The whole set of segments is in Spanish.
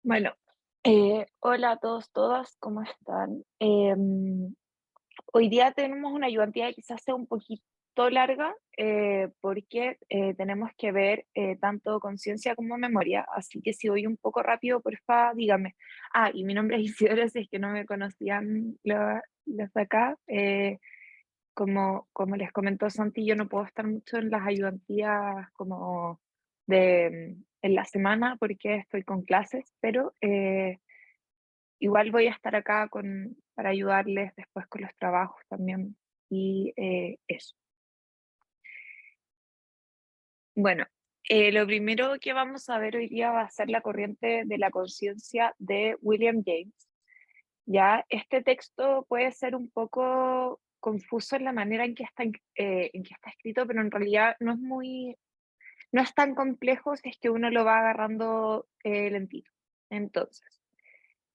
Bueno, hola a todos, todas, ¿cómo están? Hoy día tenemos una ayudantía que quizás sea un poquito larga porque tenemos que ver tanto conciencia como memoria, así que si voy un poco rápido, porfa, dígame. Ah, y mi nombre es Isidora, si es que no me conocían los de acá. Como les comentó Santi, yo no puedo estar mucho en las ayudantías como en la semana porque estoy con clases, pero igual voy a estar acá para ayudarles después con los trabajos también y eso. Bueno, lo primero que vamos a ver hoy día va a ser la corriente de la conciencia de William James. Ya, este texto puede ser un poco confuso en la manera en que está escrito, pero en realidad no es tan complejo si es que uno lo va agarrando lentito. Entonces,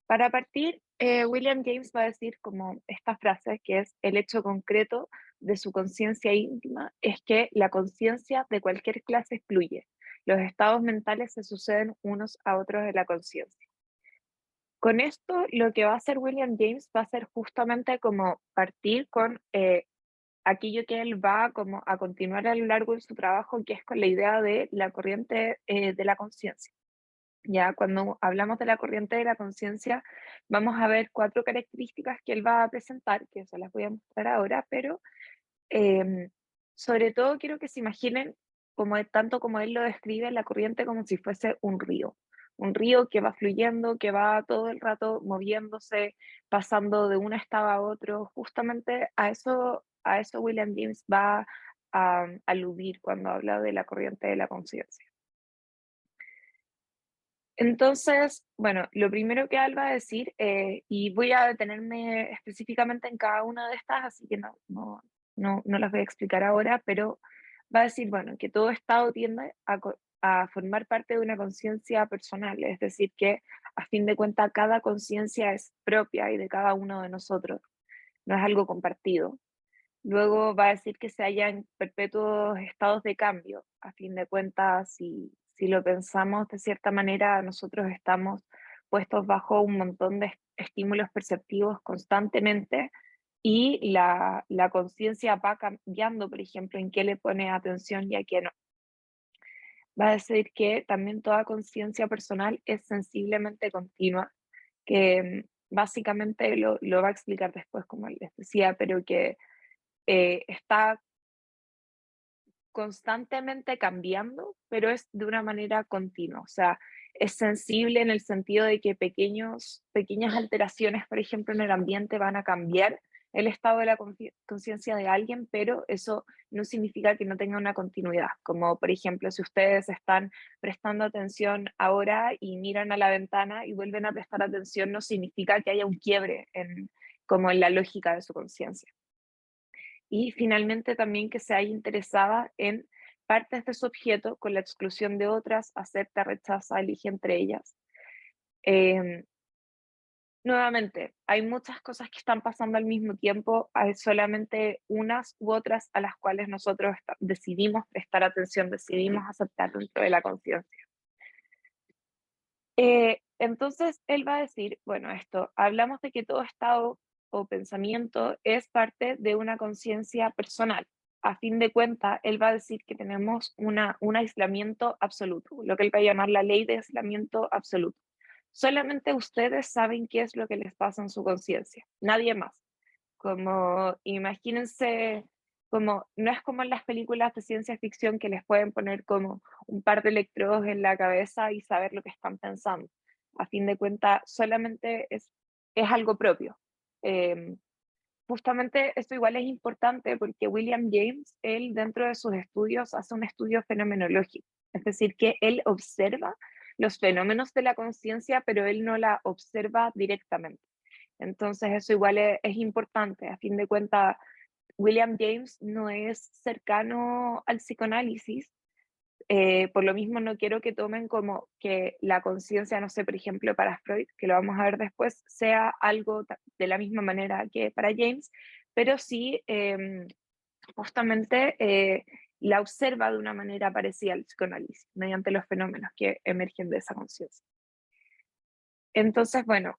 para partir, William James va a decir como esta frase que es el hecho concreto de su conciencia íntima es que la conciencia de cualquier clase fluye. Los estados mentales se suceden unos a otros de la conciencia. Con esto, lo que va a hacer William James va a ser justamente como partir con aquello que él va como a continuar a lo largo de su trabajo, que es con la idea de la corriente de la conciencia. Ya cuando hablamos de la corriente de la conciencia, vamos a ver cuatro características que él va a presentar, que se las voy a mostrar ahora, pero em, sobre todo quiero que se imaginen tanto como él lo describe, la corriente como si fuese un río que va fluyendo, que va todo el rato moviéndose, pasando de un estado a otro. Justamente a eso William James va a aludir cuando habla de la corriente de la conciencia. Entonces, bueno, lo primero que Al va a decir, y voy a detenerme específicamente en cada una de estas, así que no las voy a explicar ahora, pero va a decir, bueno, que todo estado tiende a formar parte de una conciencia personal, es decir, que a fin de cuentas cada conciencia es propia y de cada uno de nosotros, no es algo compartido. Luego va a decir que se hallan perpetuos estados de cambio. A fin de cuentas, si lo pensamos de cierta manera, nosotros estamos puestos bajo un montón de estímulos perceptivos constantemente y la conciencia va cambiando, por ejemplo, en qué le pone atención y a qué no. Va a decir que también toda conciencia personal es sensiblemente continua, que básicamente lo va a explicar después, como les decía, pero que está constantemente cambiando, pero es de una manera continua. O sea, es sensible en el sentido de que pequeñas alteraciones, por ejemplo, en el ambiente van a cambiar el estado de la conciencia de alguien, pero eso no significa que no tenga una continuidad. Como por ejemplo, si ustedes están prestando atención ahora y miran a la ventana y vuelven a prestar atención, no significa que haya un quiebre como en la lógica de su conciencia. Y finalmente también que se haya interesada en partes de su objeto con la exclusión de otras, acepta, rechaza, elige entre ellas. Eh, Nuevamente, hay muchas cosas que están pasando al mismo tiempo, hay solamente unas u otras a las cuales nosotros decidimos prestar atención, decidimos aceptar dentro de la conciencia. Entonces, él va a decir, bueno, esto, hablamos de que todo estado o pensamiento es parte de una conciencia personal. A fin de cuentas, él va a decir que tenemos un aislamiento absoluto, lo que él va a llamar la ley de aislamiento absoluto. Solamente ustedes saben qué es lo que les pasa en su conciencia, nadie más. Como, imagínense, como, no es como en las películas de ciencia ficción que les pueden poner como un par de electrodos en la cabeza y saber lo que están pensando. A fin de cuentas, solamente es algo propio. Eh, Justamente esto igual es importante porque William James, él dentro de sus estudios hace un estudio fenomenológico, es decir, que él observa los fenómenos de la conciencia, pero él no la observa directamente. Entonces eso igual es importante. A fin de cuentas, William James no es cercano al psicoanálisis. Por lo mismo no quiero que tomen como que la conciencia, no sé, por ejemplo, para Freud, que lo vamos a ver después, sea algo de la misma manera que para James, pero sí justamente la observa de una manera parecida al psicoanálisis, mediante los fenómenos que emergen de esa conciencia. Entonces, bueno,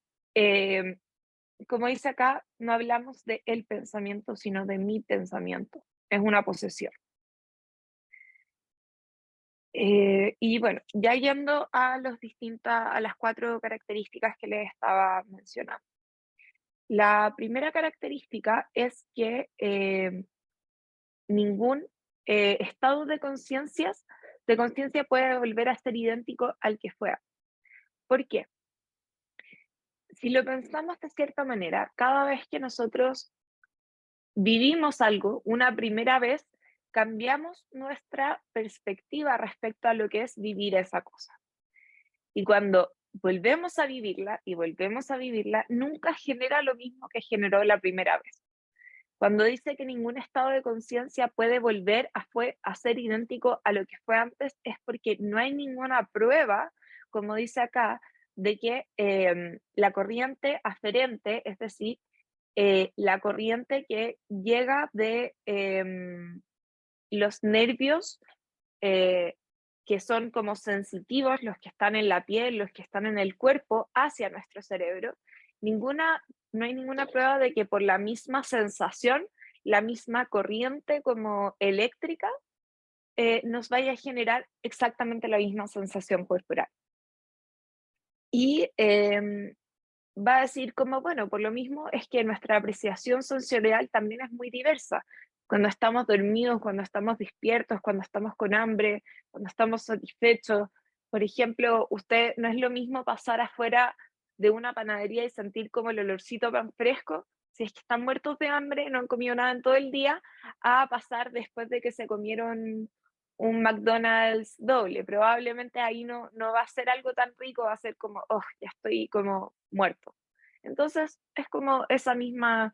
como dice acá, no hablamos de el pensamiento, sino de mi pensamiento. Es una posesión. Y bueno, ya yendo a a las cuatro características que les estaba mencionando. La primera característica es que ningún estado de conciencia puede volver a ser idéntico al que fue. ¿Por qué? Si lo pensamos de cierta manera, cada vez que nosotros vivimos algo una primera vez, cambiamos nuestra perspectiva respecto a lo que es vivir esa cosa. Y cuando volvemos a vivirla y volvemos a vivirla, nunca genera lo mismo que generó la primera vez. Cuando dice que ningún estado de conciencia puede volver a ser idéntico a lo que fue antes, es porque no hay ninguna prueba, como dice acá, de que la corriente aferente, es decir, la corriente que llega de los nervios eh, que son como sensitivos, los que están en la piel, los que están en el cuerpo, hacia nuestro cerebro, ninguna, no hay ninguna prueba de que por la misma sensación, la misma corriente como eléctrica, nos vaya a generar exactamente la misma sensación corporal. Y va a decir como, bueno, por lo mismo es que nuestra apreciación sensorial también es muy diversa. Cuando estamos dormidos, cuando estamos despiertos, cuando estamos con hambre, cuando estamos satisfechos. Por ejemplo, usted no es lo mismo pasar afuera de una panadería y sentir como el olorcito pan fresco, si es que están muertos de hambre, no han comido nada en todo el día, a pasar después de que se comieron un McDonald's doble. Probablemente ahí no va a ser algo tan rico, va a ser como, oh, ya estoy como muerto. Entonces es como esa misma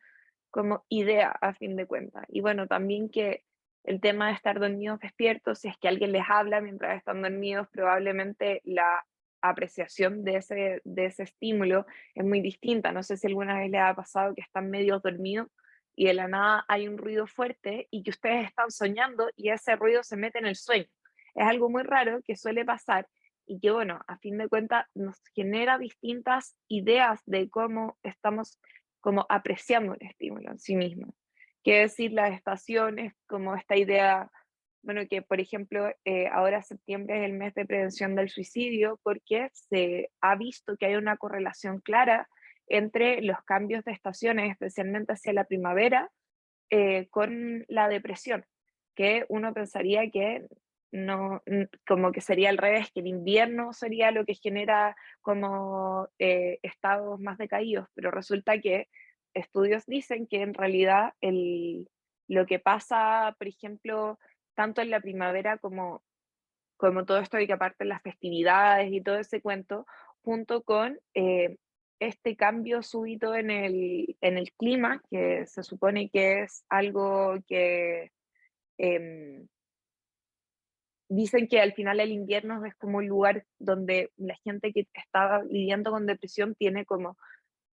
como idea a fin de cuentas. Y bueno, también que el tema de estar dormidos despiertos, si es que alguien les habla mientras están dormidos, probablemente la apreciación de ese estímulo es muy distinta. No sé si alguna vez les ha pasado que están medio dormidos y de la nada hay un ruido fuerte y que ustedes están soñando y ese ruido se mete en el sueño. Es algo muy raro que suele pasar y que, bueno, a fin de cuentas nos genera distintas ideas de cómo estamos como apreciando el estímulo en sí mismo. Quiere decir, las estaciones, como esta idea, bueno, que por ejemplo, ahora septiembre es el mes de prevención del suicidio porque se ha visto que hay una correlación clara entre los cambios de estaciones, especialmente hacia la primavera, con la depresión, que uno pensaría que no, como que sería al revés, que el invierno sería lo que genera como estados más decaídos, pero resulta que estudios dicen que en realidad lo que pasa, por ejemplo, tanto en la primavera como todo esto y que aparte las festividades y todo ese cuento, junto con este cambio súbito en el clima, que se supone que es algo que em, dicen que al final el invierno es como un lugar donde la gente que está lidiando con depresión tiene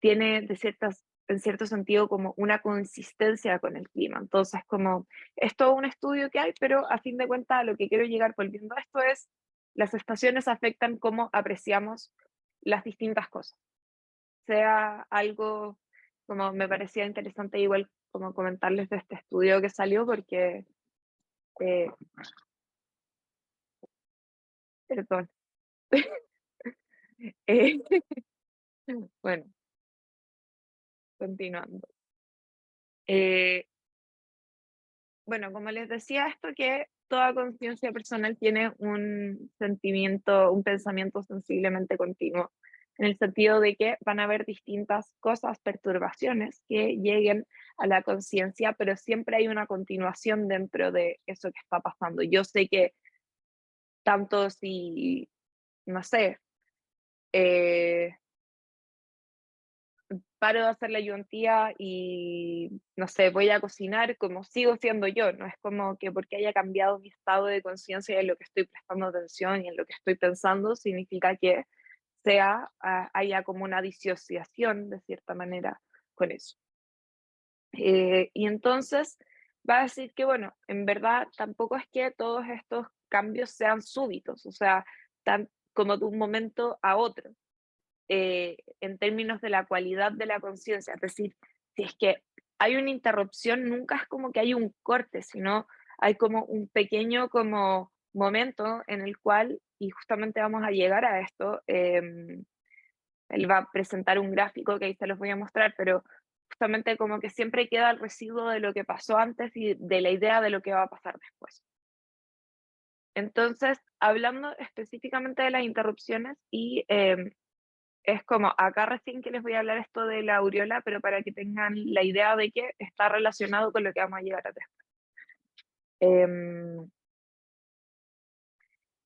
en cierto sentido como una consistencia con el clima. Entonces, como es todo un estudio que hay, pero a fin de cuentas a lo que quiero llegar volviendo a esto es, las estaciones afectan cómo apreciamos las distintas cosas. Sea algo como me parecía interesante igual como comentarles de este estudio que salió porque, eh, perdón, eh, bueno, continuando. Eh, Bueno, como les decía, esto que toda conciencia personal tiene un sentimiento, un pensamiento sensiblemente continuo, en el sentido de que van a haber distintas cosas, perturbaciones que lleguen a la conciencia, pero siempre hay una continuación dentro de eso que está pasando. Yo sé que tanto si, no sé, eh, paro de hacer la ayudantía y, no sé, voy a cocinar como sigo siendo yo, no es como que porque haya cambiado mi estado de conciencia en lo que estoy prestando atención y en lo que estoy pensando, significa que haya como una disociación de cierta manera con eso. Y entonces va a decir que, bueno, en verdad tampoco es que todos estos cambios sean súbitos, o sea, tan como de un momento a otro en términos de la cualidad de la conciencia. Es decir, si es que hay una interrupción, nunca es como que hay un corte, sino hay como un pequeño como momento en el cual, y justamente vamos a llegar a esto, él va a presentar un gráfico que ahí se los voy a mostrar, pero justamente como que siempre queda el residuo de lo que pasó antes y de la idea de lo que va a pasar después. Entonces, hablando específicamente de las interrupciones y es como acá recién que les voy a hablar esto de la aureola, pero para que tengan la idea de que está relacionado con lo que vamos a llegar a después.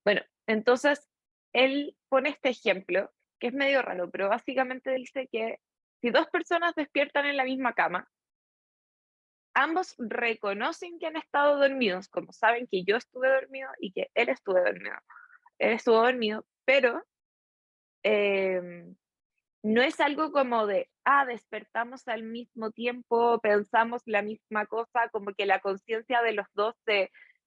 Bueno, entonces él pone este ejemplo, que es medio raro, pero básicamente dice que si dos personas despiertan en la misma cama, ambos reconocen que han estado dormidos, como saben que yo estuve dormido y que él estuvo dormido. Él estuvo dormido, pero em, no es algo como de, despertamos al mismo tiempo, pensamos la misma cosa, como que la conciencia de los dos,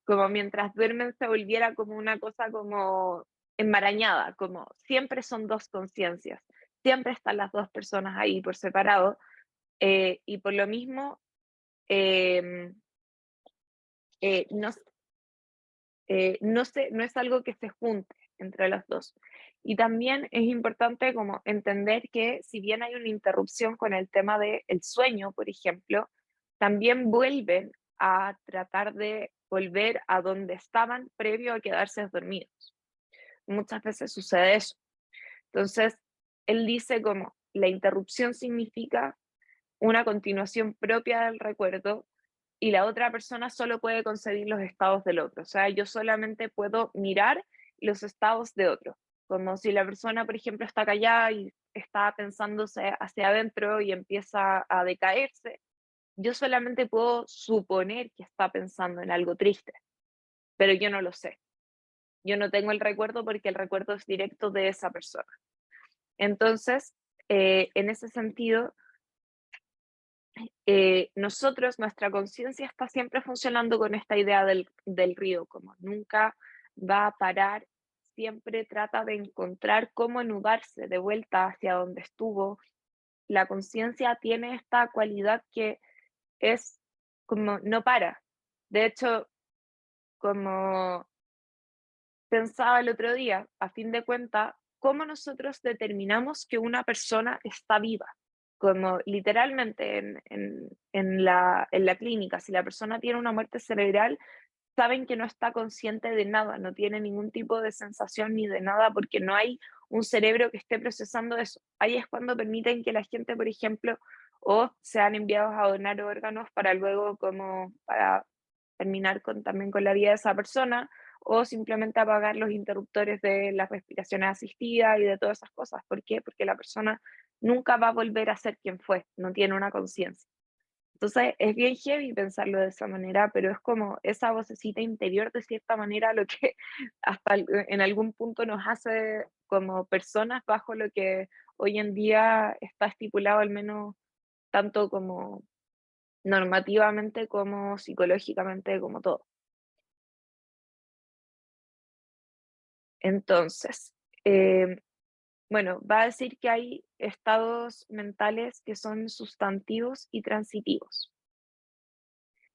como mientras duermen, se volviera como una cosa como enmarañada, como siempre son dos conciencias, siempre están las dos personas ahí por separado, y por lo mismo, em, no, no es algo que se junte entre los dos. Y también es importante como entender que si bien hay una interrupción con el tema del sueño, por ejemplo, también vuelven a tratar de volver a donde estaban previo a quedarse dormidos. Muchas veces sucede eso. Entonces, él dice como la interrupción significa una continuación propia del recuerdo y la otra persona solo puede concebir los estados del otro. O sea, yo solamente puedo mirar los estados de otro. Como si la persona, por ejemplo, está callada y está pensándose hacia adentro y empieza a decaerse, yo solamente puedo suponer que está pensando en algo triste, pero yo no lo sé. Yo no tengo el recuerdo porque el recuerdo es directo de esa persona. Entonces, en ese sentido, nosotros, nuestra conciencia está siempre funcionando con esta idea del río, como nunca va a parar, siempre trata de encontrar cómo enudarse de vuelta hacia donde estuvo. La conciencia tiene esta cualidad que es como no para. De hecho, como pensaba el otro día, a fin de cuentas, ¿cómo nosotros determinamos que una persona está viva? Como literalmente en la clínica, si la persona tiene una muerte cerebral, saben que no está consciente de nada, no tiene ningún tipo de sensación ni de nada porque no hay un cerebro que esté procesando eso. Ahí es cuando permiten que la gente, por ejemplo, o sean enviados a donar órganos para luego como para terminar también con la vida de esa persona, o simplemente apagar los interruptores de las respiraciones asistidas y de todas esas cosas. ¿Por qué? Porque la persona nunca va a volver a ser quien fue, no tiene una conciencia. Entonces es bien heavy pensarlo de esa manera, pero es como esa vocecita interior de cierta manera lo que hasta en algún punto nos hace como personas bajo lo que hoy en día está estipulado al menos tanto como normativamente como psicológicamente como todo. Entonces, bueno, va a decir que hay estados mentales que son sustantivos y transitivos.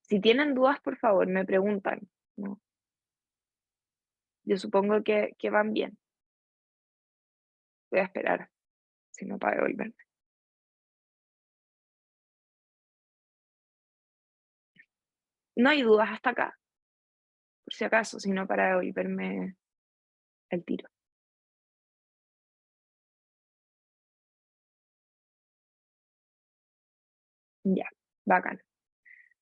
Si tienen dudas, por favor, me preguntan, ¿no? Yo supongo que van bien. Voy a esperar, si no para devolverme. No hay dudas hasta acá, por si acaso, si no para devolverme el tiro. Ya, bacán.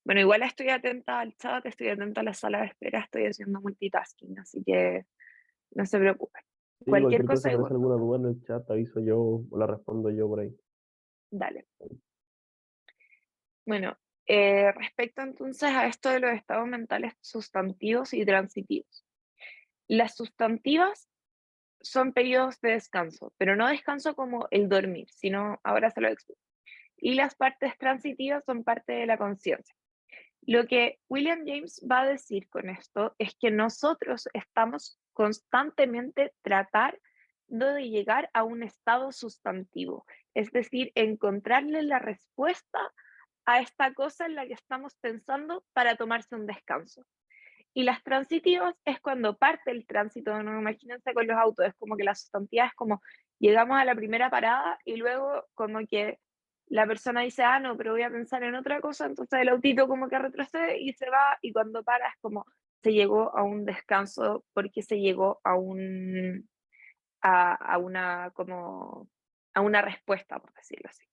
Bueno, igual estoy atenta al chat, estoy atenta a la sala de espera, estoy haciendo multitasking, así que no se preocupen. Sí, Cualquier cualquier cosa, cosa aparece igual, alguna duda en el chat, te aviso yo o la respondo yo por ahí. dale. Bueno, respecto entonces a esto de los estados mentales sustantivos y transitivos. Las sustantivas son periodos de descanso, pero no descanso como el dormir, sino ahora se lo explico. Y las partes transitivas son parte de la conciencia. Lo que William James va a decir con esto es que nosotros estamos constantemente de llegar a un estado sustantivo, es decir, encontrarle la respuesta a esta cosa en la que estamos pensando para tomarse un descanso. Y las transitivas es cuando parte el tránsito, no imagínense con los autos, es como que la sustantiva es como llegamos a la primera parada y luego como que la persona dice, ah, no, pero voy a pensar en otra cosa, entonces el autito como que retrocede y se va y cuando para es como se llegó a un descanso porque se llegó a a una como a una respuesta, por decirlo así.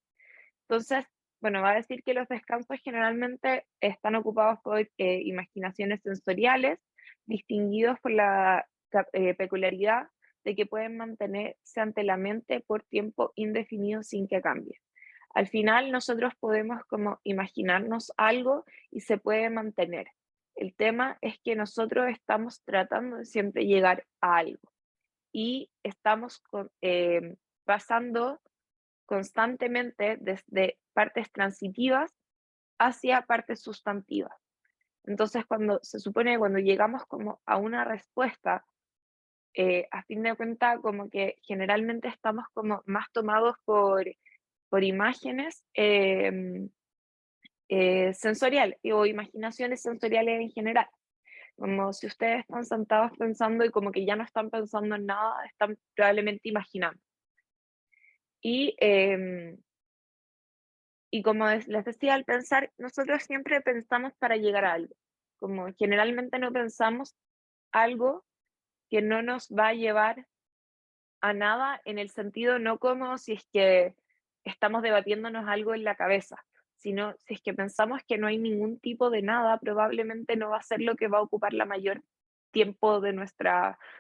Entonces, bueno, va a decir que los descansos generalmente están ocupados por imaginaciones sensoriales, distinguidos por la peculiaridad de que pueden mantenerse ante la mente por tiempo indefinido sin que cambie. Al final, nosotros podemos como imaginarnos algo y se puede mantener. El tema es que nosotros estamos tratando de siempre llegar a algo y estamos pasando constantemente desde partes transitivas hacia partes sustantivas. Entonces, cuando se supone que cuando llegamos como a una respuesta, a fin de cuentas, como que generalmente estamos como más tomados por imágenes sensoriales o imaginaciones sensoriales en general. Como si ustedes están sentados pensando y como que ya no están pensando en nada, están probablemente imaginando. Y Y como les decía, al pensar, nosotros siempre pensamos para llegar a algo. Como generalmente no pensamos algo que no nos va a llevar a nada en el sentido no como si es que estamos debatiéndonos algo en la cabeza, sino si es que pensamos que no hay ningún tipo de nada, probablemente no va a ser lo que va a ocupar la mayor tiempo de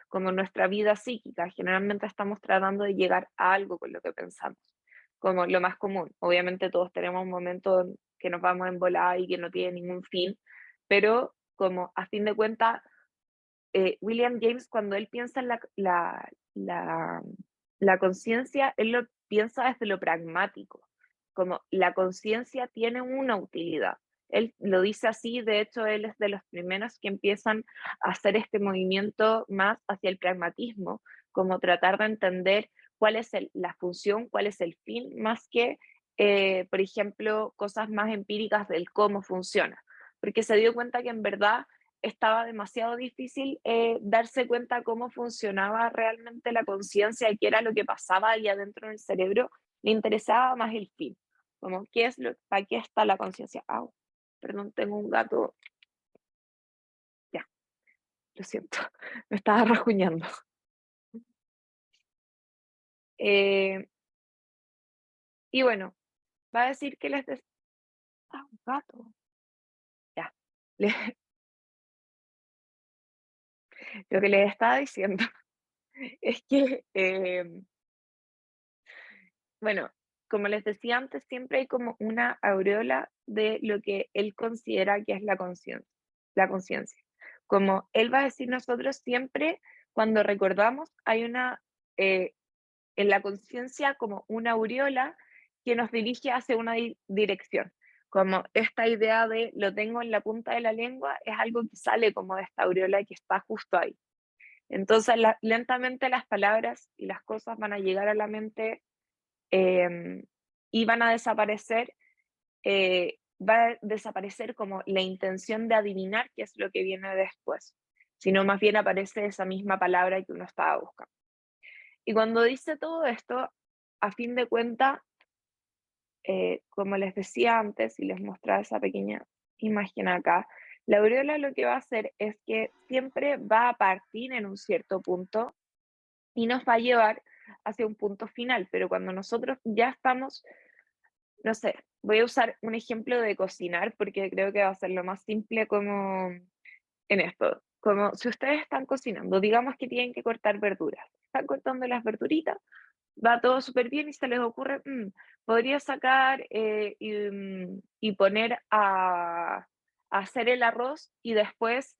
como nuestra vida psíquica. Generalmente estamos tratando de llegar a algo con lo que pensamos, como lo más común. Obviamente todos tenemos momentos en que nos vamos en volada y que no tiene ningún fin, pero como a fin de cuentas William James, cuando él piensa en la conciencia, él lo piensa desde lo pragmático, como la conciencia tiene una utilidad. Él lo dice así, de hecho, él es de los primeros que empiezan a hacer este movimiento más hacia el pragmatismo, como tratar de entender cuál es la función, cuál es el fin, más que, por ejemplo, cosas más empíricas del cómo funciona, porque se dio cuenta que en verdad estaba demasiado difícil darse cuenta cómo funcionaba realmente la conciencia y qué era lo que pasaba ahí adentro del cerebro, le interesaba más el fin, como qué es para qué está la conciencia. Au, perdón, tengo un gato, ya, lo siento, me estaba rajuñando. Eh, y bueno, va a decir que un gato, ya, Le- lo que les estaba diciendo es que bueno, como les decía antes, siempre hay como una aureola de lo que él considera que es la conciencia. Como él va a decir nosotros siempre, cuando recordamos, hay eh, en la conciencia como una aureola que nos dirige hacia una dirección. Como esta idea de lo tengo en la punta de la lengua es algo que sale como de esta aureola que está justo ahí. Entonces, lentamente las palabras y las cosas van a llegar a la mente eh, y van a desaparecer, va a desaparecer como la intención de adivinar qué es lo que viene después, sino más bien aparece esa misma palabra que uno estaba buscando. Y cuando dice todo esto, a fin de cuentas, como les decía antes y les mostraba esa pequeña imagen acá, la aureola lo que va a hacer es que siempre va a partir en un cierto punto y nos va a llevar hacia un punto final, pero cuando nosotros ya estamos no sé, voy a usar un ejemplo de cocinar porque creo que va a ser lo más simple como en esto. Como si ustedes están cocinando, digamos que tienen que cortar verduras. Están cortando las verduritas, va todo súper bien y se les ocurre, podría sacar y poner a hacer el arroz y después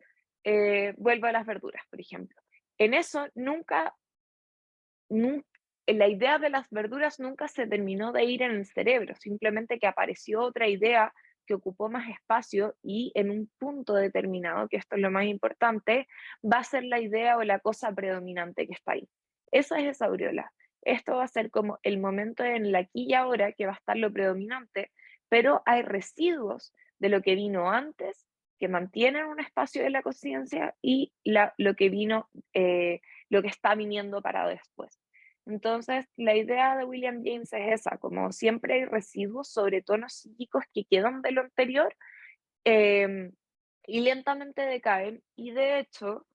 vuelvo a las verduras, por ejemplo. En eso nun la idea de las verduras nunca se terminó de ir en el cerebro, simplemente que apareció otra idea que ocupó más espacio y en un punto determinado, que esto es lo más importante, va a ser la idea o la cosa predominante que está ahí. Esa es esa aureola. Esto va a ser como el momento en el aquí y ahora que va a estar lo predominante, pero hay residuos de lo que vino antes que mantienen un espacio de la conciencia y lo que vino, lo que está viniendo para después. Entonces, la idea de William James es esa, como siempre hay residuos sobre tonos psíquicos que quedan de lo anterior, em, y lentamente decaen, y de hecho,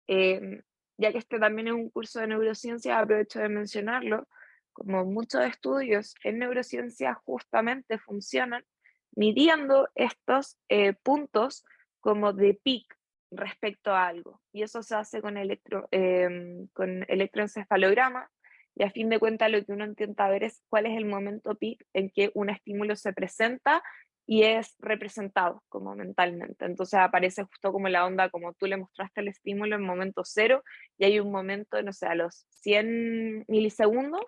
em, ya que este también es un curso de neurociencia, aprovecho de mencionarlo, como muchos estudios en neurociencia justamente funcionan midiendo estos puntos como de peak respecto a algo. Y eso se hace con electroencefalograma, y a fin de cuentas lo que uno intenta ver es cuál es el momento peak en que un estímulo se presenta y es representado como mentalmente. Entonces aparece justo como la onda, como tú le mostraste el estímulo en momento cero, y hay un momento, no sé, a los 100 milisegundos,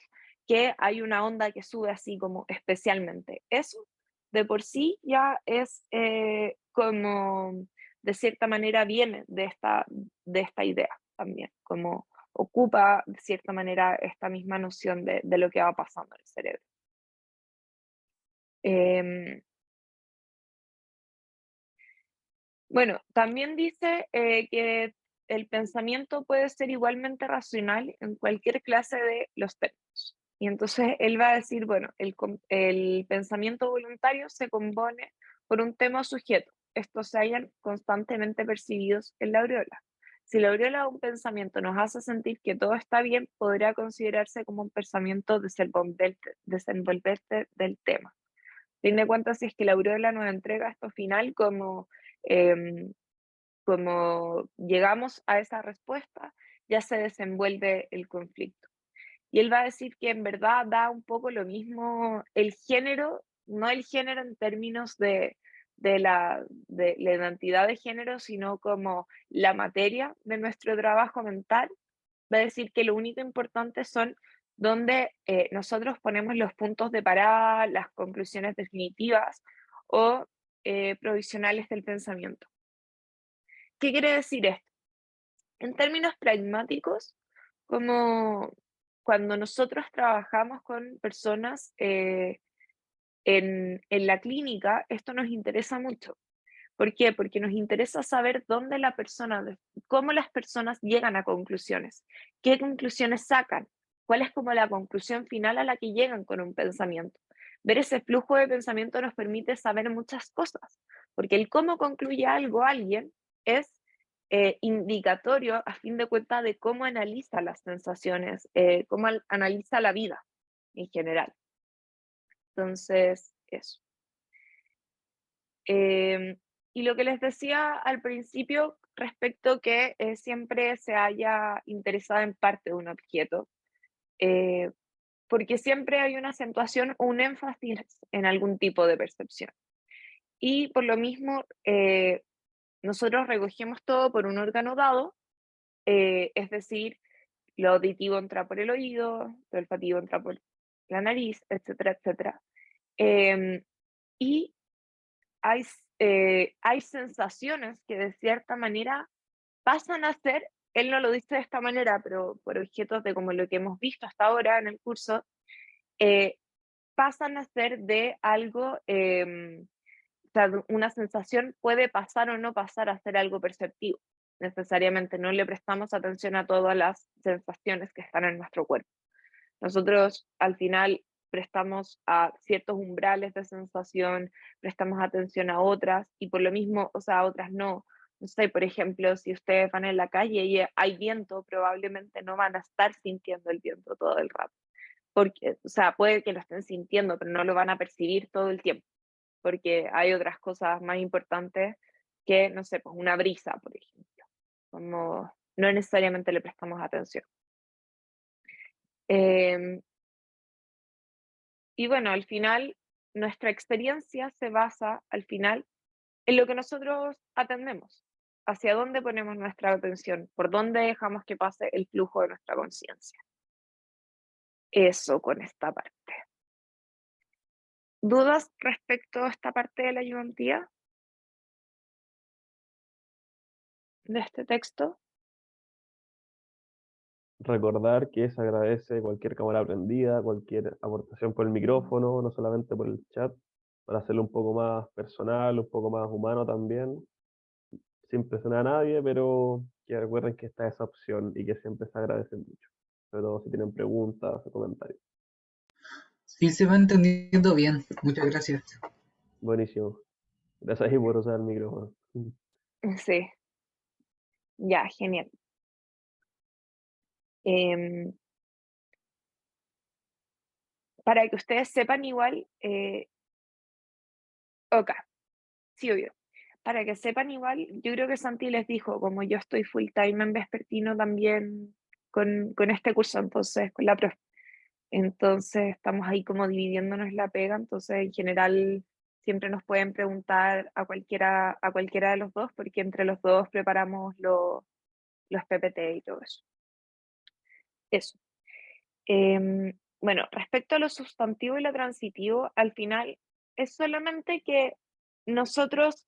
que hay una onda que sube así como especialmente. Eso de por sí ya es como, de cierta manera, viene de esta idea también, como ocupa de cierta manera esta misma noción de lo que va pasando en el cerebro. Em, Bueno, también dice que el pensamiento puede ser igualmente racional en cualquier clase de los términos. Y entonces él va a decir, bueno, el pensamiento voluntario se compone por un tema o sujeto. Estos se hallan constantemente percibidos en la aureola. Si la aureola de un pensamiento nos hace sentir que todo está bien, podría considerarse como un pensamiento desenvolverte del tema. Fin de cuentas, si es que la aureola nos entrega esto final em, como llegamos a esa respuesta, ya se desenvuelve el conflicto. Y él va a decir que en verdad da un poco lo mismo el género, no el género en términos de la identidad de género, sino como la materia de nuestro trabajo mental. Va a decir que lo único importante son donde nosotros ponemos los puntos de parada, las conclusiones definitivas o provisionales del pensamiento. ¿Qué quiere decir esto? En términos pragmáticos, como cuando nosotros trabajamos con personas en la clínica, esto nos interesa mucho. ¿Por qué? Porque nos interesa saber dónde cómo las personas llegan a conclusiones, qué conclusiones sacan, cuál es como la conclusión final a la que llegan con un pensamiento. Ver ese flujo de pensamiento nos permite saber muchas cosas, porque el cómo concluye algo alguien es indicatorio a fin de cuentas de cómo analiza las sensaciones, cómo analiza la vida en general. Entonces, eso. Y lo que les decía al principio respecto que siempre se haya interesado en parte de un objeto, eh, porque siempre hay una acentuación o un énfasis en algún tipo de percepción. Y por lo mismo, nosotros recogemos todo por un órgano dado, es decir, lo auditivo entra por el oído, lo olfativo entra por la nariz, etcétera, etcétera. Em, y hay sensaciones que de cierta manera pasan a ser, él no lo dice de esta manera, pero por objetos de como lo que hemos visto hasta ahora en el curso, eh, pasan a ser de algo, o sea, una sensación puede pasar o no pasar a ser algo perceptivo. Necesariamente no le prestamos atención a todas las sensaciones que están en nuestro cuerpo. Nosotros al final prestamos a ciertos umbrales de sensación, prestamos atención a otras y por lo mismo, o sea, a otras no. No sé, por ejemplo, si ustedes van en la calle y hay viento, probablemente no van a estar sintiendo el viento todo el rato. Porque, o sea, puede que lo estén sintiendo, pero no lo van a percibir todo el tiempo, porque hay otras cosas más importantes que, no sé, pues una brisa, por ejemplo, como no necesariamente le prestamos atención. Em, Y bueno, al final, nuestra experiencia se basa, al final, en lo que nosotros atendemos, hacia dónde ponemos nuestra atención, por dónde dejamos que pase el flujo de nuestra conciencia. Eso con esta parte. ¿Dudas respecto a esta parte de la ayudantía de este texto? recordar que se agradece cualquier cámara prendida, cualquier aportación por el micrófono, no solamente por el chat, para hacerlo un poco más personal, un poco más humano también, sin presionar a nadie, pero que recuerden que está esa opción y que siempre se agradece mucho, sobre todo si tienen preguntas o comentarios. Sí, se va entendiendo bien. Muchas gracias. Buenísimo. Gracias ahí por usar el micrófono. Sí, ya, genial. Em, para que ustedes sepan igual, ok, sí, obvio. Para que sepan igual, yo creo que Santi les dijo, como yo estoy full time en vespertino también con este curso, entonces, con la profe. Entonces, estamos ahí como dividiéndonos la pega, entonces, en general, siempre nos pueden preguntar a cualquiera de los dos, porque entre los dos preparamos los PPT y todo eso. Eso. Bueno, respecto a lo sustantivo y lo transitivo, al final es solamente que nosotros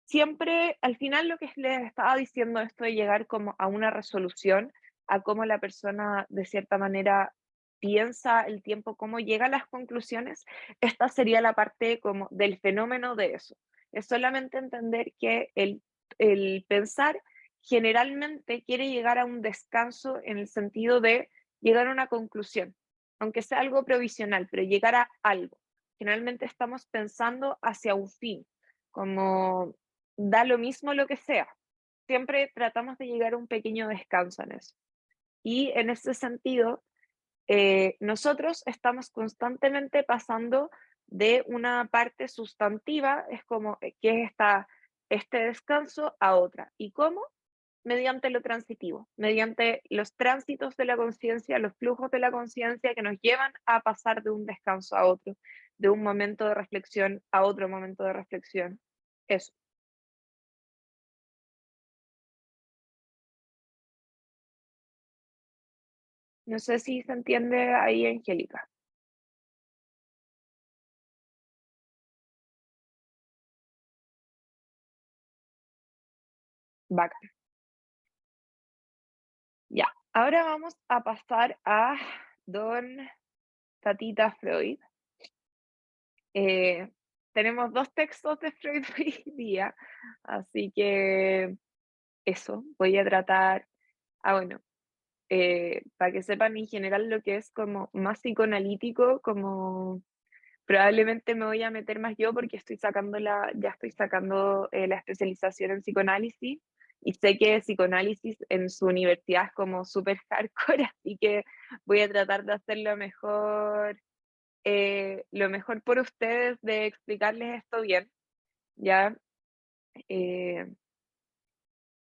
siempre, al final lo que les estaba diciendo esto de llegar como a una resolución, a cómo la persona de cierta manera piensa el tiempo, cómo llega a las conclusiones, esta sería la parte como del fenómeno de eso. Es solamente entender que el pensar generalmente quiere llegar a un descanso en el sentido de llegar a una conclusión, aunque sea algo provisional, pero llegar a algo. Generalmente estamos pensando hacia un fin, como da lo mismo lo que sea. Siempre tratamos de llegar a un pequeño descanso en eso. Y en ese sentido, nosotros estamos constantemente pasando de una parte sustantiva, es como que es este descanso, a otra. ¿Y cómo? Mediante lo transitivo, mediante los tránsitos de la conciencia, los flujos de la conciencia que nos llevan a pasar de un descanso a otro, de un momento de reflexión a otro momento de reflexión. Eso. No sé si se entiende ahí, Angélica. Bacán. Ya. Ahora vamos a pasar a don Tatita Freud. Eh, tenemos dos textos de Freud hoy día, así que eso, voy a tratar. Bueno, para que sepan en general lo que es como más psicoanalítico, como probablemente me voy a meter más yo porque ya estoy sacando la especialización en psicoanálisis y sé que psicoanálisis en su universidad es como súper hardcore, así que voy a tratar de hacer lo mejor por ustedes de explicarles esto bien, ¿ya? Eh,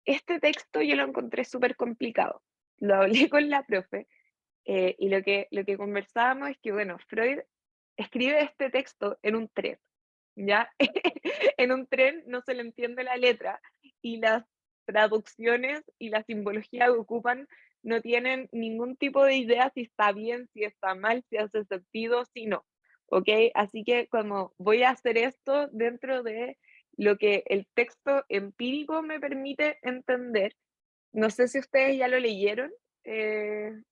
este texto yo lo encontré súper complicado. Lo hablé con la profe. Y lo que conversábamos es que, bueno, Freud escribe este texto en un tren, ¿ya? En un tren no se le entiende la letra y las traducciones y la simbología que ocupan no tienen ningún tipo de idea si está bien, si está mal, si hace sentido, si no, ¿ok? Así que como voy a hacer esto dentro de lo que el texto empírico me permite entender. No sé si ustedes ya lo leyeron,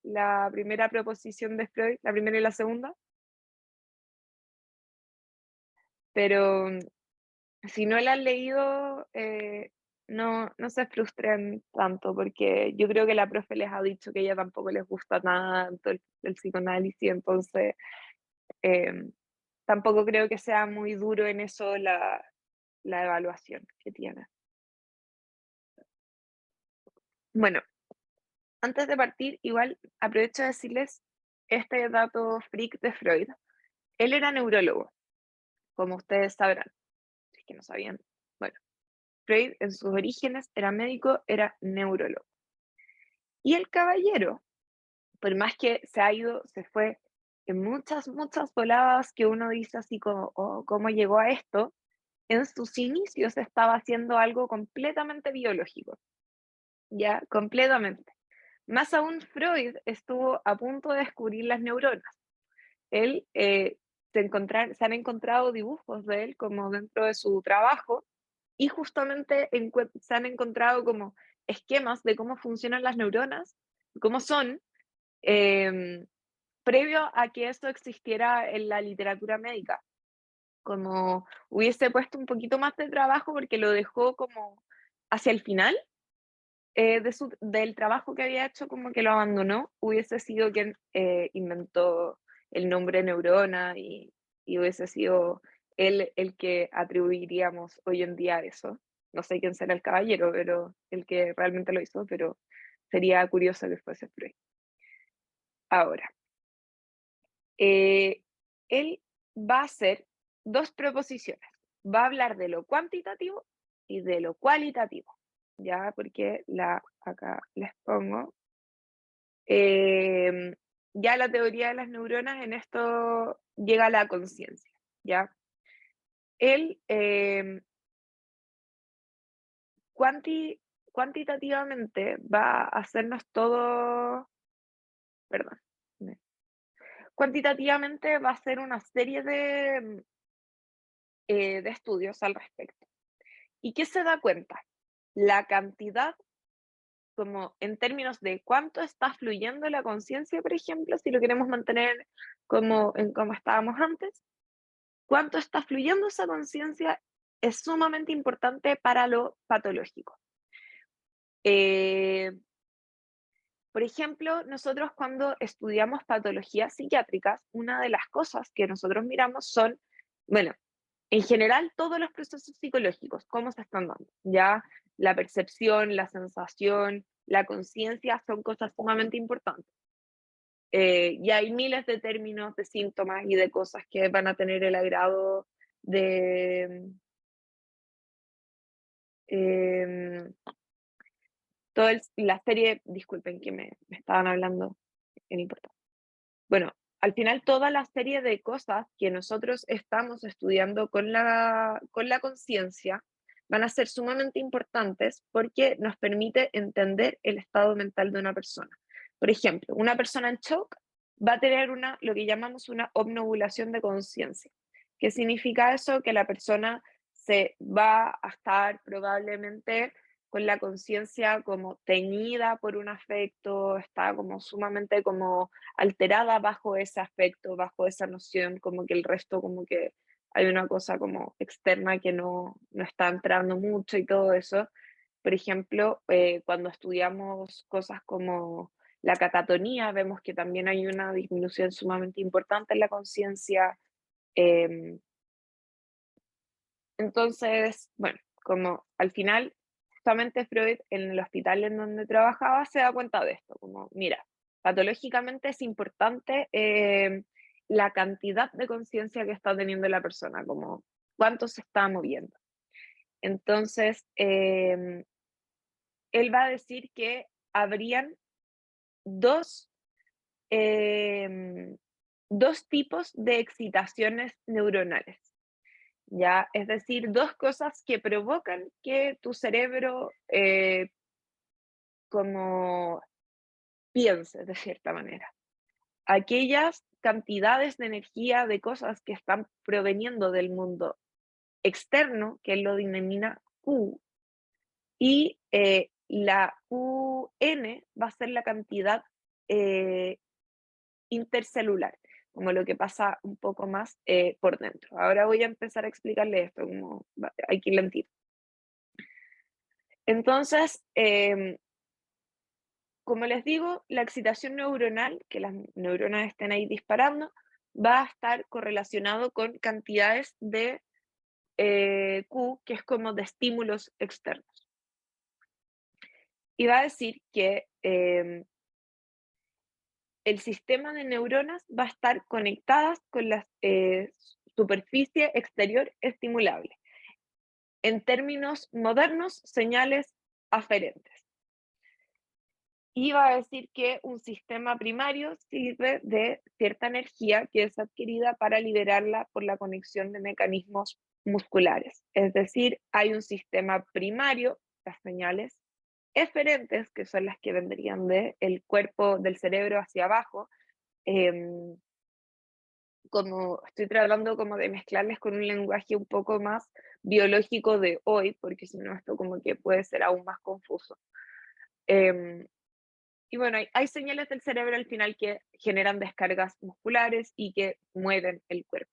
la primera proposición de Freud, la primera y la segunda, pero si no la han leído, no se frustren tanto, porque yo creo que la profe les ha dicho que ella tampoco les gusta tanto el psicoanálisis, entonces eh, tampoco creo que sea muy duro en eso la evaluación que tiene. Bueno, antes de partir, igual aprovecho de decirles este dato freak de Freud. Él era neurólogo, como ustedes sabrán, si es que no sabían. Bueno, Freud en sus orígenes era médico, era neurólogo. Y el caballero, por más que se fue en muchas voladas que uno dice así como, oh, ¿cómo llegó a esto? En sus inicios estaba haciendo algo completamente biológico, ya, completamente. Más aún, Freud estuvo a punto de descubrir las neuronas. Él, se han encontrado dibujos de él como dentro de su trabajo y justamente se han encontrado como esquemas de cómo funcionan las neuronas cómo son, previo a que esto existiera en la literatura médica. Como hubiese puesto un poquito más de trabajo porque lo dejó como hacia el final del trabajo que había hecho, como que lo abandonó, hubiese sido quien inventó el nombre neurona y hubiese sido él el que atribuiríamos hoy en día a eso. No sé quién será el caballero, pero el que realmente lo hizo, pero sería curioso que fuese Freud. Ahora, eh, él va a hacer dos proposiciones. Va a hablar de lo cuantitativo y de lo cualitativo. Ya, porque acá les pongo. Em, ya la teoría de las neuronas en esto llega a la conciencia, ¿ya? Él cuantitativamente va a hacernos todo, perdón, cuantitativamente va a hacer una serie de estudios al respecto. ¿Y qué se da cuenta? La cantidad, como en términos de cuánto está fluyendo la conciencia, por ejemplo, si lo queremos mantener como estábamos antes, cuánto está fluyendo esa conciencia es sumamente importante para lo patológico. Por ejemplo, nosotros cuando estudiamos patologías psiquiátricas, una de las cosas que nosotros miramos son, bueno, en general todos los procesos psicológicos, cómo se están dando, ya la percepción, la sensación, la conciencia son cosas sumamente importantes. Y hay miles de términos, de síntomas y de cosas que van a tener el agrado de em, la serie, disculpen que me estaban hablando en importante. Bueno, al final toda la serie de cosas que nosotros estamos estudiando con la conciencia van a ser sumamente importantes porque nos permite entender el estado mental de una persona. Por ejemplo, una persona en shock va a tener lo que llamamos una obnubulación de conciencia. ¿Qué significa eso? Que la persona se va a estar probablemente con la conciencia como teñida por un afecto, está como sumamente como alterada bajo ese aspecto, bajo esa noción, como que el resto como que hay una cosa como externa que no está entrando mucho y todo eso. Por ejemplo, cuando estudiamos cosas como la catatonía, vemos que también hay una disminución sumamente importante en la conciencia. em, entonces, bueno, como al final, justamente Freud en el hospital en donde trabajaba se da cuenta de esto, como, mira, patológicamente es importante la cantidad de conciencia que está teniendo la persona, como cuánto se está moviendo. Entonces, él va a decir que habrían dos, em, dos tipos de excitaciones neuronales. ¿Ya? Es decir, dos cosas que provocan que tu cerebro como piense de cierta manera. Aquellas cantidades de energía de cosas que están proveniendo del mundo externo, que él lo denomina Q, y la UN va a ser la cantidad eh, intercelular, como lo que pasa un poco más por dentro. Ahora voy a empezar a explicarle esto, como hay que ir lentito. Entonces, como les digo, la excitación neuronal, que las neuronas estén ahí disparando, va a estar correlacionado con cantidades de Q, que es como de estímulos externos. Y va a decir que el sistema de neuronas va a estar conectadas con la superficie exterior estimulable. En términos modernos, señales aferentes. Y va a decir que un sistema primario sirve de cierta energía que es adquirida para liberarla por la conexión de mecanismos musculares. Es decir, hay un sistema primario, las señales eferentes, que son las que vendrían del cuerpo, del cerebro hacia abajo, como estoy tratando como de mezclarles con un lenguaje un poco más biológico de hoy, porque si no esto como que puede ser aún más confuso. Y bueno, hay señales del cerebro al final que generan descargas musculares y que mueven el cuerpo.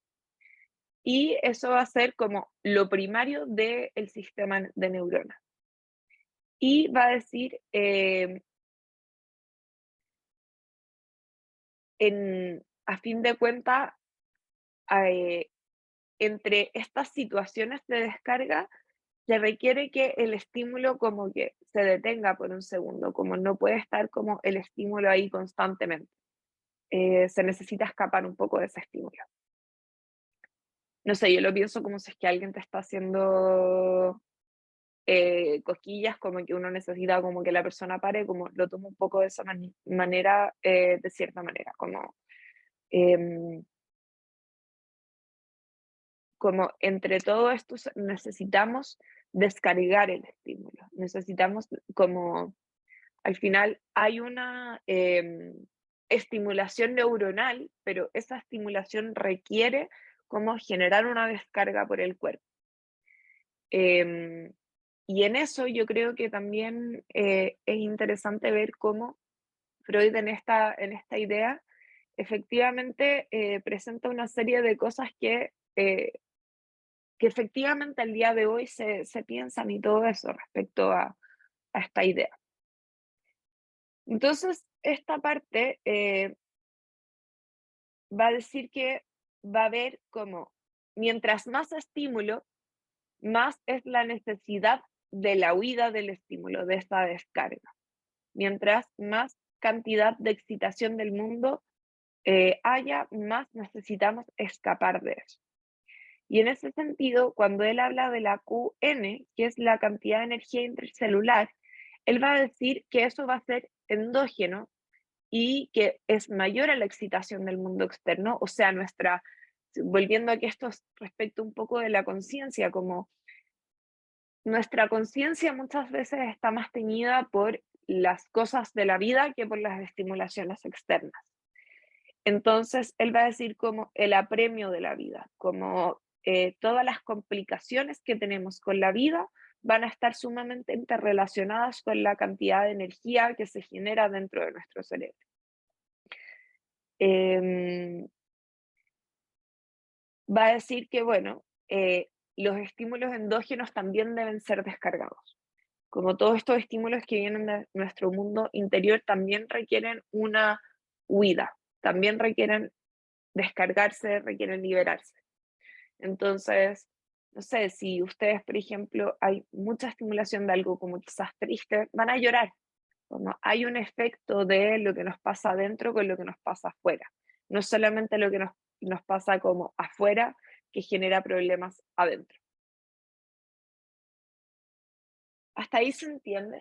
Y eso va a ser como lo primario del sistema de neuronas. Y va a decir, a fin de cuentas, entre estas situaciones de descarga, se requiere que el estímulo como que se detenga por un segundo, como no puede estar como el estímulo ahí constantemente. Se necesita escapar un poco de ese estímulo. No sé, yo lo pienso como si es que alguien te está haciendo cosquillas, como que uno necesita como que la persona pare, como lo tomo un poco de esa manera, de cierta manera, em, como entre todo esto necesitamos descargar el estímulo, necesitamos como, al final hay una estimulación neuronal, pero esa estimulación requiere como generar una descarga por el cuerpo. Em, y en eso yo creo que también es interesante ver cómo Freud en esta idea efectivamente presenta una serie de cosas que efectivamente al día de hoy se piensan y todo eso respecto a esta idea. Entonces, esta parte va a decir que va a haber como, mientras más estímulo, más es la necesidad de la huida del estímulo, de esta descarga. Mientras más cantidad de excitación del mundo haya, más necesitamos escapar de eso. Y en ese sentido, cuando él habla de la QN, que es la cantidad de energía intracelular, él va a decir que eso va a ser endógeno y que es mayor a la excitación del mundo externo, o sea, volviendo a que esto es respecto un poco de la conciencia, como nuestra conciencia muchas veces está más teñida por las cosas de la vida que por las estimulaciones externas. Entonces, él va a decir como el apremio de la vida, como todas las complicaciones que tenemos con la vida van a estar sumamente interrelacionadas con la cantidad de energía que se genera dentro de nuestro cerebro. Em, Va a decir que, bueno, los estímulos endógenos también deben ser descargados. Como todos estos estímulos que vienen de nuestro mundo interior también requieren una huida, también requieren descargarse, requieren liberarse. Entonces, no sé, si ustedes, por ejemplo, hay mucha estimulación de algo como quizás triste, van a llorar. Como hay un efecto de lo que nos pasa adentro con lo que nos pasa afuera. No solamente lo que nos pasa como afuera, que genera problemas adentro. ¿Hasta ahí se entiende?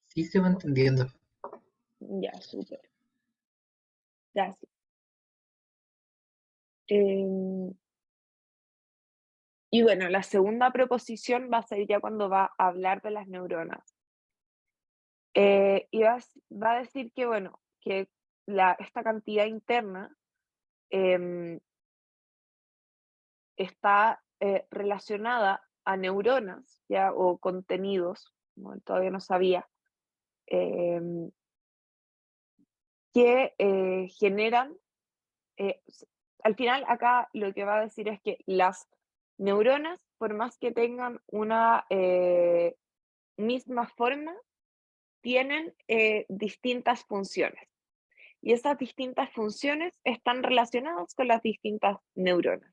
Sí se va entendiendo. Ya, súper. Gracias. Em, y bueno, la segunda proposición va a ser ya cuando va a hablar de las neuronas. Y va a decir que, bueno, que esta cantidad interna em, está relacionada a neuronas, ¿ya? O contenidos, ¿no? Todavía no sabía, em, que generan, al final acá lo que va a decir es que las neuronas, por más que tengan una misma forma, tienen distintas funciones. Y esas distintas funciones están relacionadas con las distintas neuronas,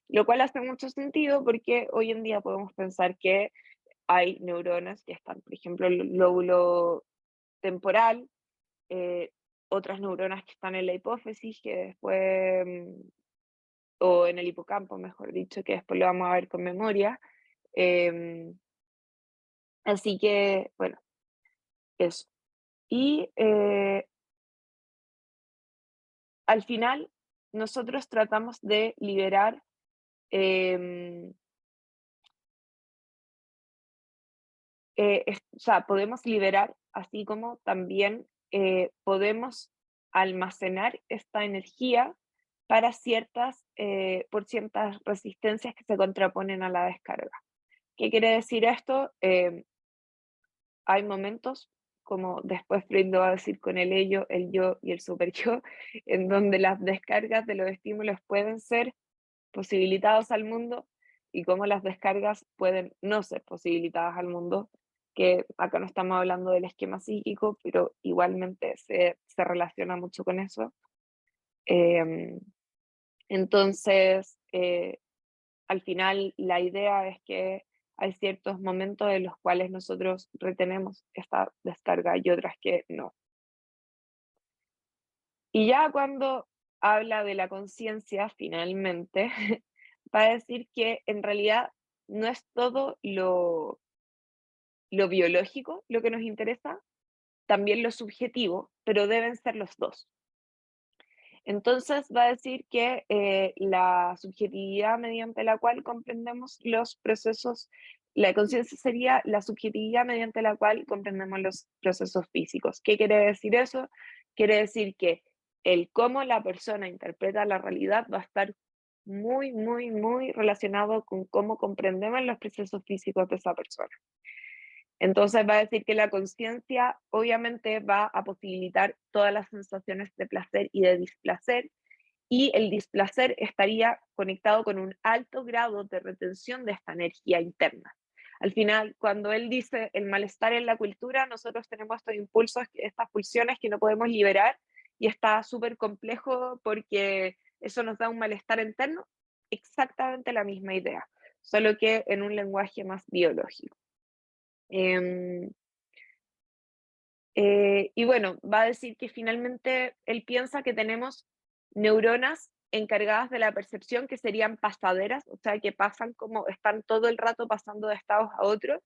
lo cual hace mucho sentido porque hoy en día podemos pensar que hay neuronas que están, por ejemplo, en el lóbulo temporal, eh, otras neuronas que están en la hipófisis, que después, o en el hipocampo, mejor dicho, que después lo vamos a ver con memoria. em, Así que, bueno, eso. Y al final, nosotros tratamos de liberar, em, o sea, podemos liberar, así como también podemos almacenar esta energía por ciertas resistencias que se contraponen a la descarga, ¿Qué quiere decir esto? Hay momentos, como después Freud lo va a decir con el ello, el yo y el superyo, en donde las descargas de los estímulos pueden ser posibilitados al mundo y cómo las descargas pueden no ser posibilitadas al mundo, que acá no estamos hablando del esquema psíquico, pero igualmente se relaciona mucho con eso. Em, entonces, al final la idea es que hay ciertos momentos en los cuales nosotros retenemos esta descarga y otras que no. Y ya cuando habla de la conciencia, finalmente, va a decir que en realidad no es todo lo biológico lo que nos interesa, también lo subjetivo, pero deben ser los dos. Entonces va a decir que la subjetividad mediante la cual comprendemos los procesos, la conciencia sería la subjetividad mediante la cual comprendemos los procesos físicos. ¿Qué quiere decir eso? Quiere decir que el cómo la persona interpreta la realidad va a estar muy, muy, muy relacionado con cómo comprendemos los procesos físicos de esa persona. Entonces va a decir que la conciencia obviamente va a posibilitar todas las sensaciones de placer y de displacer, y el displacer estaría conectado con un alto grado de retención de esta energía interna. Al final, cuando él dice el malestar en la cultura, nosotros tenemos estos impulsos, estas pulsiones que no podemos liberar, y está súper complejo porque eso nos da un malestar interno, exactamente la misma idea, solo que en un lenguaje más biológico. Em, y bueno, va a decir que finalmente él piensa que tenemos neuronas encargadas de la percepción que serían pasaderas, o sea, que pasan como están todo el rato pasando de estados a otros,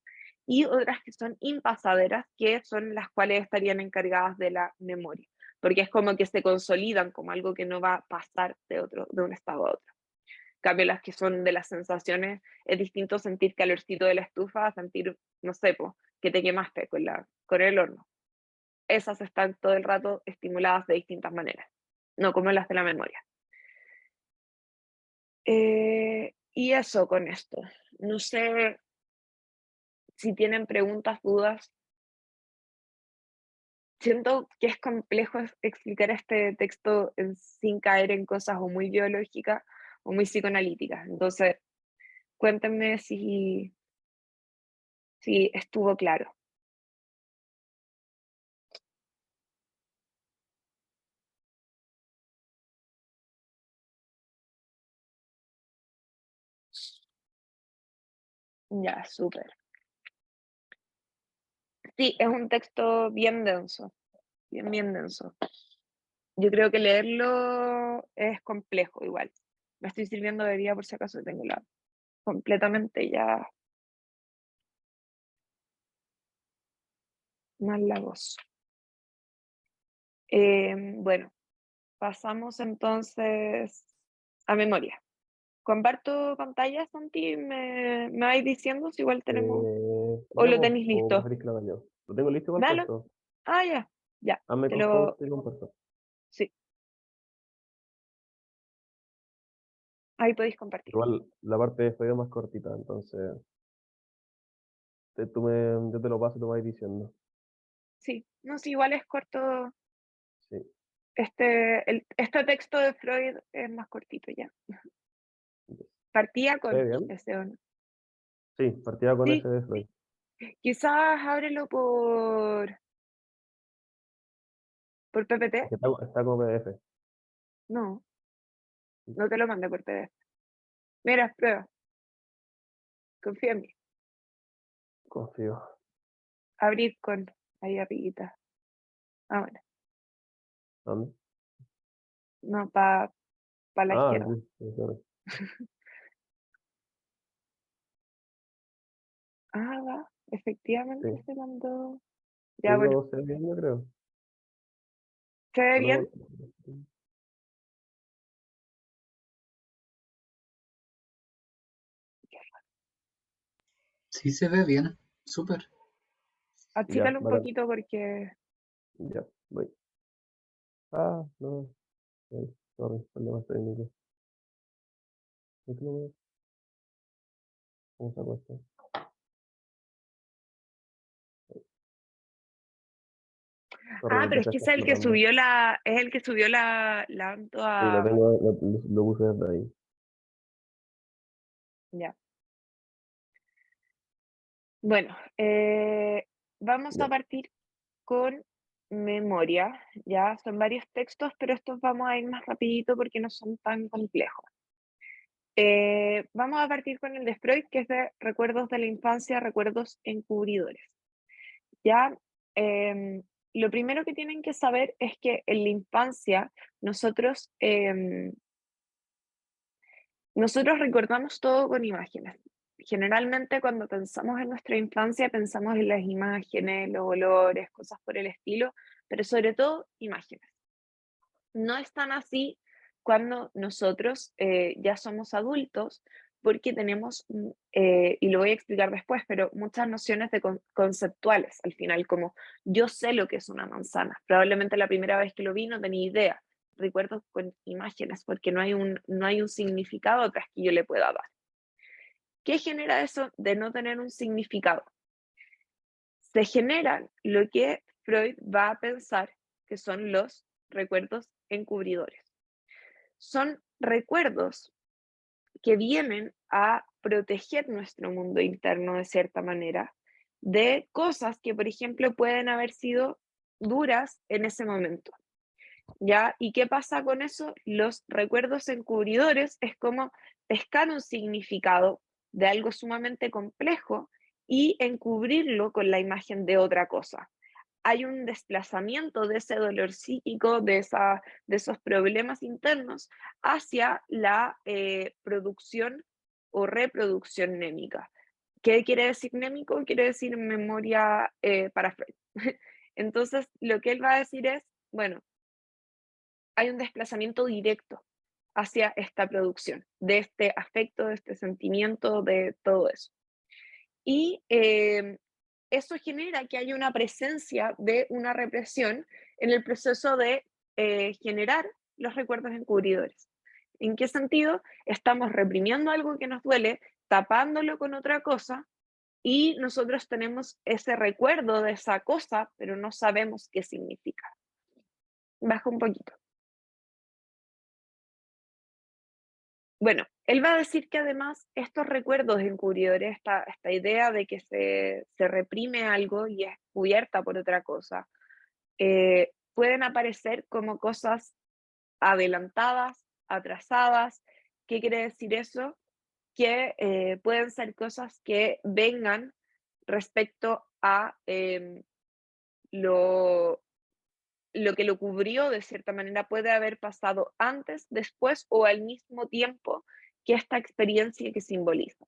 y otras que son impasaderas, que son las cuales estarían encargadas de la memoria, porque es como que se consolidan como algo que no va a pasar de un estado a otro. En cambio, las que son de las sensaciones, es distinto sentir calorcito de la estufa a sentir, no sé, po, que te quemaste con el horno. Esas están todo el rato estimuladas de distintas maneras, no como las de la memoria. Y eso con esto. No sé si tienen preguntas, dudas. Siento que es complejo explicar este texto sin caer en cosas o muy biológicas o muy psicoanalíticas. Entonces, cuéntenme si estuvo claro. Ya, súper. Sí, es un texto bien denso, bien, bien denso. Yo creo que leerlo es complejo igual. Me estoy sirviendo de bebida por si acaso tengo la completamente ya mal la voz. Bueno, pasamos entonces a memoria. Comparto pantalla, Santi, me vais diciendo si igual tenemos, o Ya, lo pues, tenéis o listo. preferís que lo haga yo. Lo tengo listo igual, Dale. ¿cierto? Ah, ya, ya, Hazme te lo, y comparto. sí, ahí podéis compartir. Igual la parte de estudio es más cortita, entonces yo te lo paso y tú vas diciendo. Sí, no, sí, igual es corto. Sí. Este texto de Freud es más cortito ya. Partía ¿Está con bien? ese, ¿o no? Sí, partida con ese Sí, de Freud. quizás ábrelo por PPT. Está como PDF. No, no te lo mandé por PDF. Mira, prueba, confía en mí. Confío. Abrir con ahí arribita. Ah, bueno, ¿Dónde? no, para la Ah, izquierda. sí, sí, sí. Ah, va, Sí, efectivamente se mandó. sí, Ya, bueno, todo se ve bien, yo creo. ¿se ve ¿O bien? no? Sí se ve bien, súper. Ya, Achícalo un bacán. poquito porque Ya, voy. Ah, no. Ay, sorry, problemas técnicos. ¿Por qué no me- ¿Cómo saco esto? Ah, Sorry que pero es se que esté es el que explotando. subió es el que subió la Anto Sí, lo a... tengo, lo puse desde ahí. Ya. Bueno, vamos a Ya. partir con memoria, ya son varios textos, pero estos vamos a ir más rapidito porque no son tan complejos. Vamos a partir con el de Freud, que es de recuerdos de la infancia, recuerdos encubridores. Ya, lo primero que tienen que saber es que en la infancia nosotros, nosotros recordamos todo con imágenes. Generalmente cuando pensamos en nuestra infancia pensamos en las imágenes, los olores, cosas por el estilo, pero sobre todo imágenes. No es tan así cuando nosotros ya somos adultos, porque tenemos, y lo voy a explicar después, pero muchas nociones conceptuales al final, como yo sé lo que es una manzana. Probablemente la primera vez que lo vi no tenía idea. Recuerdo con imágenes, porque no hay un significado atrás que yo le pueda dar. ¿Qué genera eso de no tener un significado? Se genera lo que Freud va a pensar que son los recuerdos encubridores. Son recuerdos que vienen a proteger nuestro mundo interno de cierta manera de cosas que, por ejemplo, pueden haber sido duras en ese momento. ¿Ya? ¿Y qué pasa con eso? Los recuerdos encubridores es como pescar un significado de algo sumamente complejo y encubrirlo con la imagen de otra cosa. Hay un desplazamiento de ese dolor psíquico, de esos problemas internos, hacia la producción o reproducción némica. ¿Qué quiere decir némico? Quiere decir memoria para Freud. Entonces, lo que él va a decir es, bueno, hay un desplazamiento directo hacia esta producción, de este afecto, de este sentimiento, de todo eso. Y eso genera que haya una presencia de una represión en el proceso de generar los recuerdos encubridores. ¿En qué sentido? Estamos reprimiendo algo que nos duele, tapándolo con otra cosa, y nosotros tenemos ese recuerdo de esa cosa, pero no sabemos qué significa. Baja un poquito. Bueno, él va a decir que además estos recuerdos encubridores, esta idea de que se reprime algo y es cubierta por otra cosa, pueden aparecer como cosas adelantadas, atrasadas. ¿Qué quiere decir eso? Que pueden ser cosas que vengan respecto a lo, lo que lo cubrió de cierta manera, puede haber pasado antes, después o al mismo tiempo que esta experiencia que simboliza.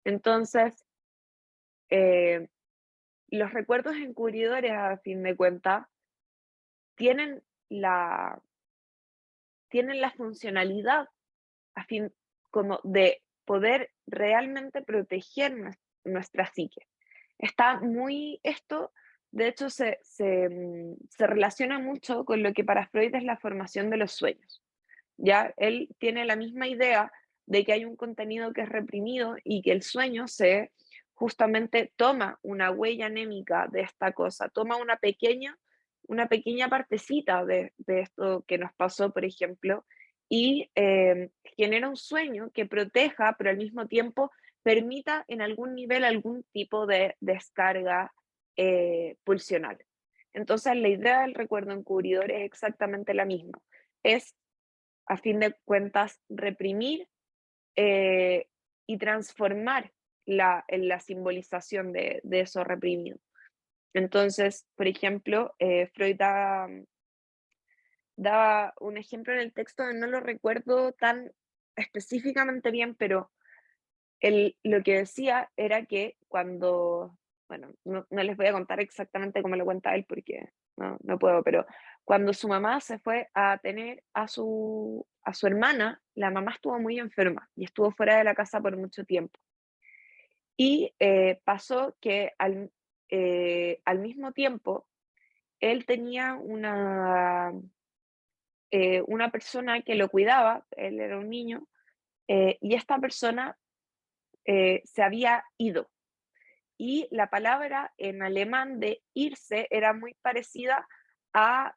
Entonces, eh, los recuerdos encubridores, a fin de cuentas, tienen la, tienen la funcionalidad a fin como de poder realmente proteger nuestra psique. Está muy esto, de hecho, se relaciona mucho con lo que para Freud es la formación de los sueños. Ya él tiene la misma idea de que hay un contenido que es reprimido y que el sueño se justamente toma una huella anémica de esta cosa, toma una pequeña partecita de esto que nos pasó, por ejemplo, y genera un sueño que proteja, pero al mismo tiempo permita en algún nivel algún tipo de descarga pulsional. Entonces, la idea del recuerdo encubridor es exactamente la misma. Es, a fin de cuentas, reprimir eh, y transformar en la simbolización de eso reprimido. Entonces, por ejemplo, Freud daba un ejemplo en el texto, no lo recuerdo tan específicamente bien, pero lo que decía era que cuando, bueno, no les voy a contar exactamente cómo lo cuenta él porque no puedo, pero cuando su mamá se fue a tener a su hermana, la mamá estuvo muy enferma y estuvo fuera de la casa por mucho tiempo. Y pasó que al mismo tiempo él tenía una persona que lo cuidaba, él era un niño, y esta persona se había ido. y la palabra en alemán de irse era muy parecida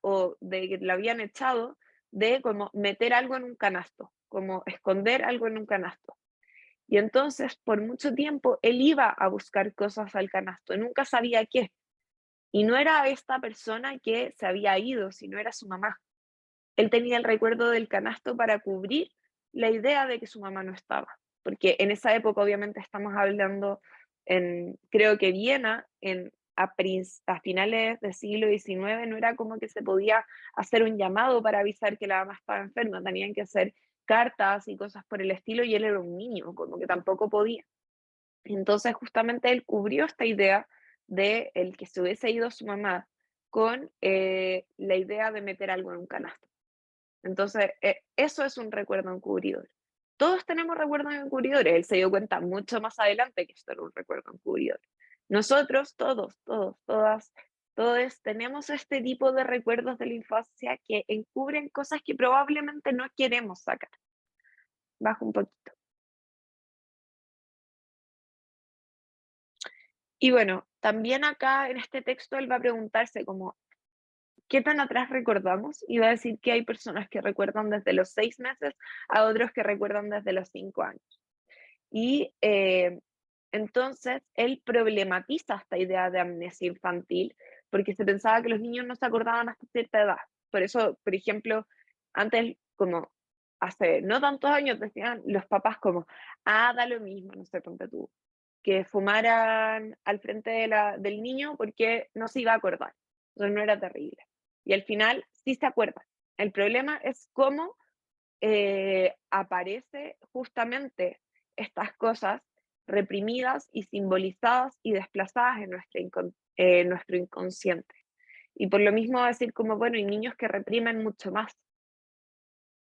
o de que la habían echado, de como meter algo en un canasto, como esconder algo en un canasto. Y entonces, por mucho tiempo, él iba a buscar cosas al canasto, nunca sabía qué. Y no era esta persona que se había ido, sino era su mamá. Él tenía el recuerdo del canasto para cubrir la idea de que su mamá no estaba. Porque en esa época, obviamente, estamos hablando creo que Viena, a finales del siglo XIX, no era como que se podía hacer un llamado para avisar que la mamá estaba enferma, tenían que hacer cartas y cosas por el estilo, y él era un niño, como que tampoco podía. Entonces, justamente él cubrió esta idea de el que se hubiese ido su mamá con la idea de meter algo en un canasto. Entonces, eso es un recuerdo encubridor. Todos tenemos recuerdos encubridores. Él se dio cuenta mucho más adelante que esto era un recuerdo encubridor. Nosotros, todos tenemos este tipo de recuerdos de la infancia que encubren cosas que probablemente no queremos sacar. Bajo un poquito. Y bueno, también acá en este texto él va a preguntarse como, ¿qué tan atrás recordamos? Y va a decir que hay personas que recuerdan desde los 6 meses a otros que recuerdan desde los 5 años. Y entonces él problematiza esta idea de amnesia infantil porque se pensaba que los niños no se acordaban hasta cierta edad. Por eso, por ejemplo, antes, como hace no tantos años, decían los papás como, da lo mismo, no sé, ponte tú, que fumaran al frente del niño porque no se iba a acordar. Entonces no era terrible. Y al final sí se acuerda. El problema es cómo aparece justamente estas cosas reprimidas y simbolizadas y desplazadas en nuestro inconsciente. Y por lo mismo va a decir como, bueno, hay niños que reprimen mucho más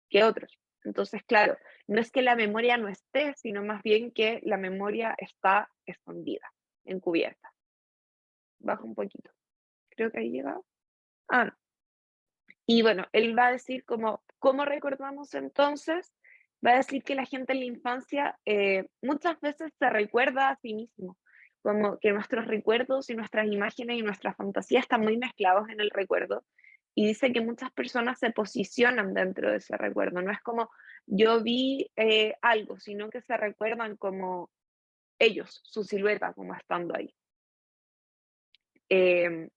que otros. Entonces, claro, no es que la memoria no esté, sino más bien que la memoria está escondida, encubierta. Bajo un poquito. Creo que ahí llega. No. Y bueno, él va a decir como, ¿cómo recordamos entonces? Va a decir que la gente en la infancia muchas veces se recuerda a sí mismo, como que nuestros recuerdos y nuestras imágenes y nuestra fantasía están muy mezclados en el recuerdo. Y dice que muchas personas se posicionan dentro de ese recuerdo. No es como yo vi algo, sino que se recuerdan como ellos, su silueta, como estando ahí. Em,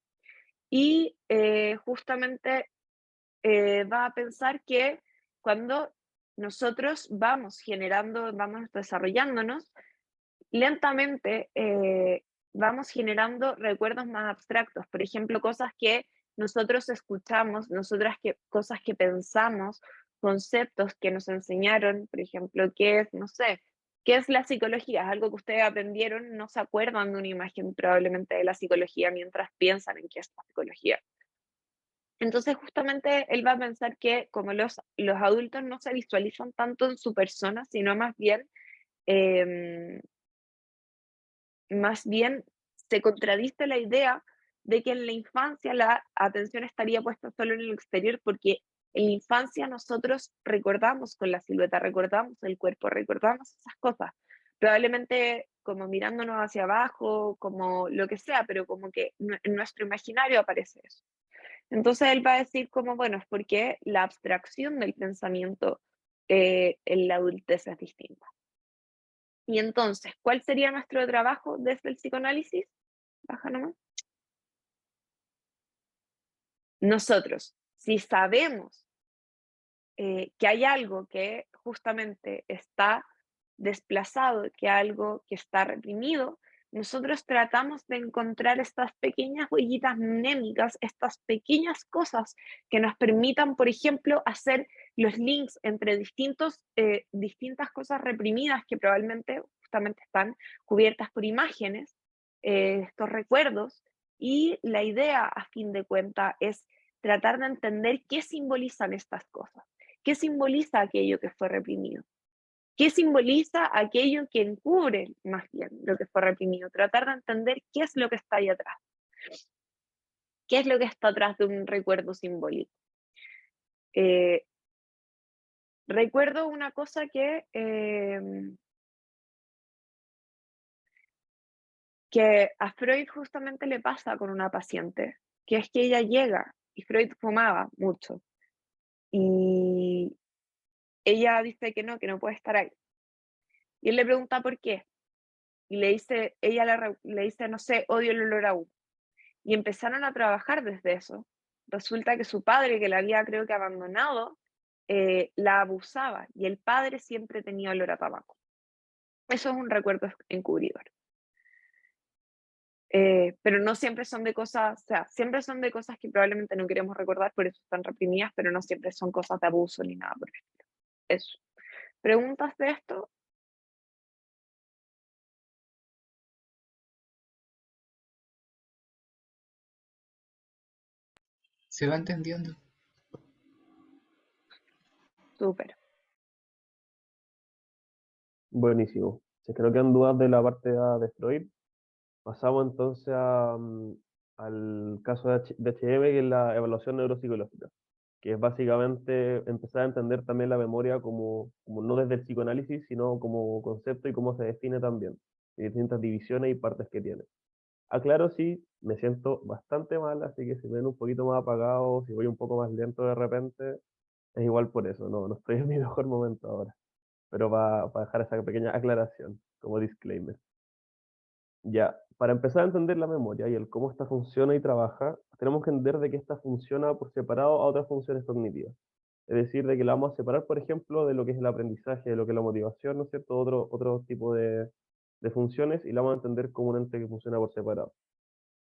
Justamente va a pensar que cuando nosotros vamos generando, vamos desarrollándonos, lentamente vamos generando recuerdos más abstractos. Por ejemplo, cosas que nosotros escuchamos, cosas que pensamos, conceptos que nos enseñaron, por ejemplo, qué es, no sé, qué es la psicología, es algo que ustedes aprendieron, no se acuerdan de una imagen probablemente de la psicología mientras piensan en qué es la psicología. Entonces, justamente él va a pensar que como los adultos no se visualizan tanto en su persona, sino em, más bien se contradice la idea de que en la infancia la atención estaría puesta solo en el exterior, porque en la infancia nosotros recordamos con la silueta, recordamos el cuerpo, recordamos esas cosas. Probablemente como mirándonos hacia abajo, como lo que sea, pero como que en nuestro imaginario aparece eso. Entonces él va a decir como, bueno, es porque la abstracción del pensamiento en la adultez es distinta. Y entonces, ¿cuál sería nuestro trabajo desde el psicoanálisis? Baja nomás. Nosotros, si sabemos que hay algo que justamente está desplazado, que algo que está reprimido, nosotros tratamos de encontrar estas pequeñas huellitas mnémicas, estas pequeñas cosas que nos permitan, por ejemplo, hacer los links entre distintas cosas reprimidas que probablemente justamente están cubiertas por imágenes, estos recuerdos, y la idea, a fin de cuentas, es tratar de entender qué simbolizan estas cosas. ¿Qué simboliza aquello que fue reprimido? ¿Qué simboliza aquello que encubre más bien lo que fue reprimido? Tratar de entender qué es lo que está ahí atrás. ¿Qué es lo que está atrás de un recuerdo simbólico? Eh, Recuerdo una cosa que a Freud justamente le pasa con una paciente, que es que ella llega, y Freud fumaba mucho, y ella dice que no puede estar ahí. Y él le pregunta por qué, y le dice, ella le dice, no sé, odio el olor a humo. Y empezaron a trabajar desde eso. Resulta que su padre, que la había creo que abandonado, la abusaba, y el padre siempre tenía olor a tabaco. Eso es un recuerdo encubridor. Pero no siempre son de cosas, o sea, siempre son de cosas que probablemente no queremos recordar, por eso están reprimidas, pero no siempre son cosas de abuso ni nada por el estilo. Eso. ¿Preguntas de esto? ¿Se va entendiendo? Súper. Buenísimo. Si es que no quedan dudas de la parte de Freud, pasamos entonces al caso de HM, que es la evaluación neuropsicológica, que es básicamente empezar a entender también la memoria como no desde el psicoanálisis, sino como concepto y cómo se define también, y distintas divisiones y partes que tiene. Aclaro, sí, me siento bastante mal, así que si me ven un poquito más apagado, si voy un poco más lento de repente, es igual por eso, no estoy en mi mejor momento ahora, pero para dejar esa pequeña aclaración como disclaimer. Ya, para empezar a entender la memoria y el cómo esta funciona y trabaja, tenemos que entender de que esta funciona por separado a otras funciones cognitivas. Es decir, de que la vamos a separar, por ejemplo, de lo que es el aprendizaje, de lo que es la motivación, ¿no es cierto? Otro tipo de funciones, y la vamos a entender como un ente que funciona por separado.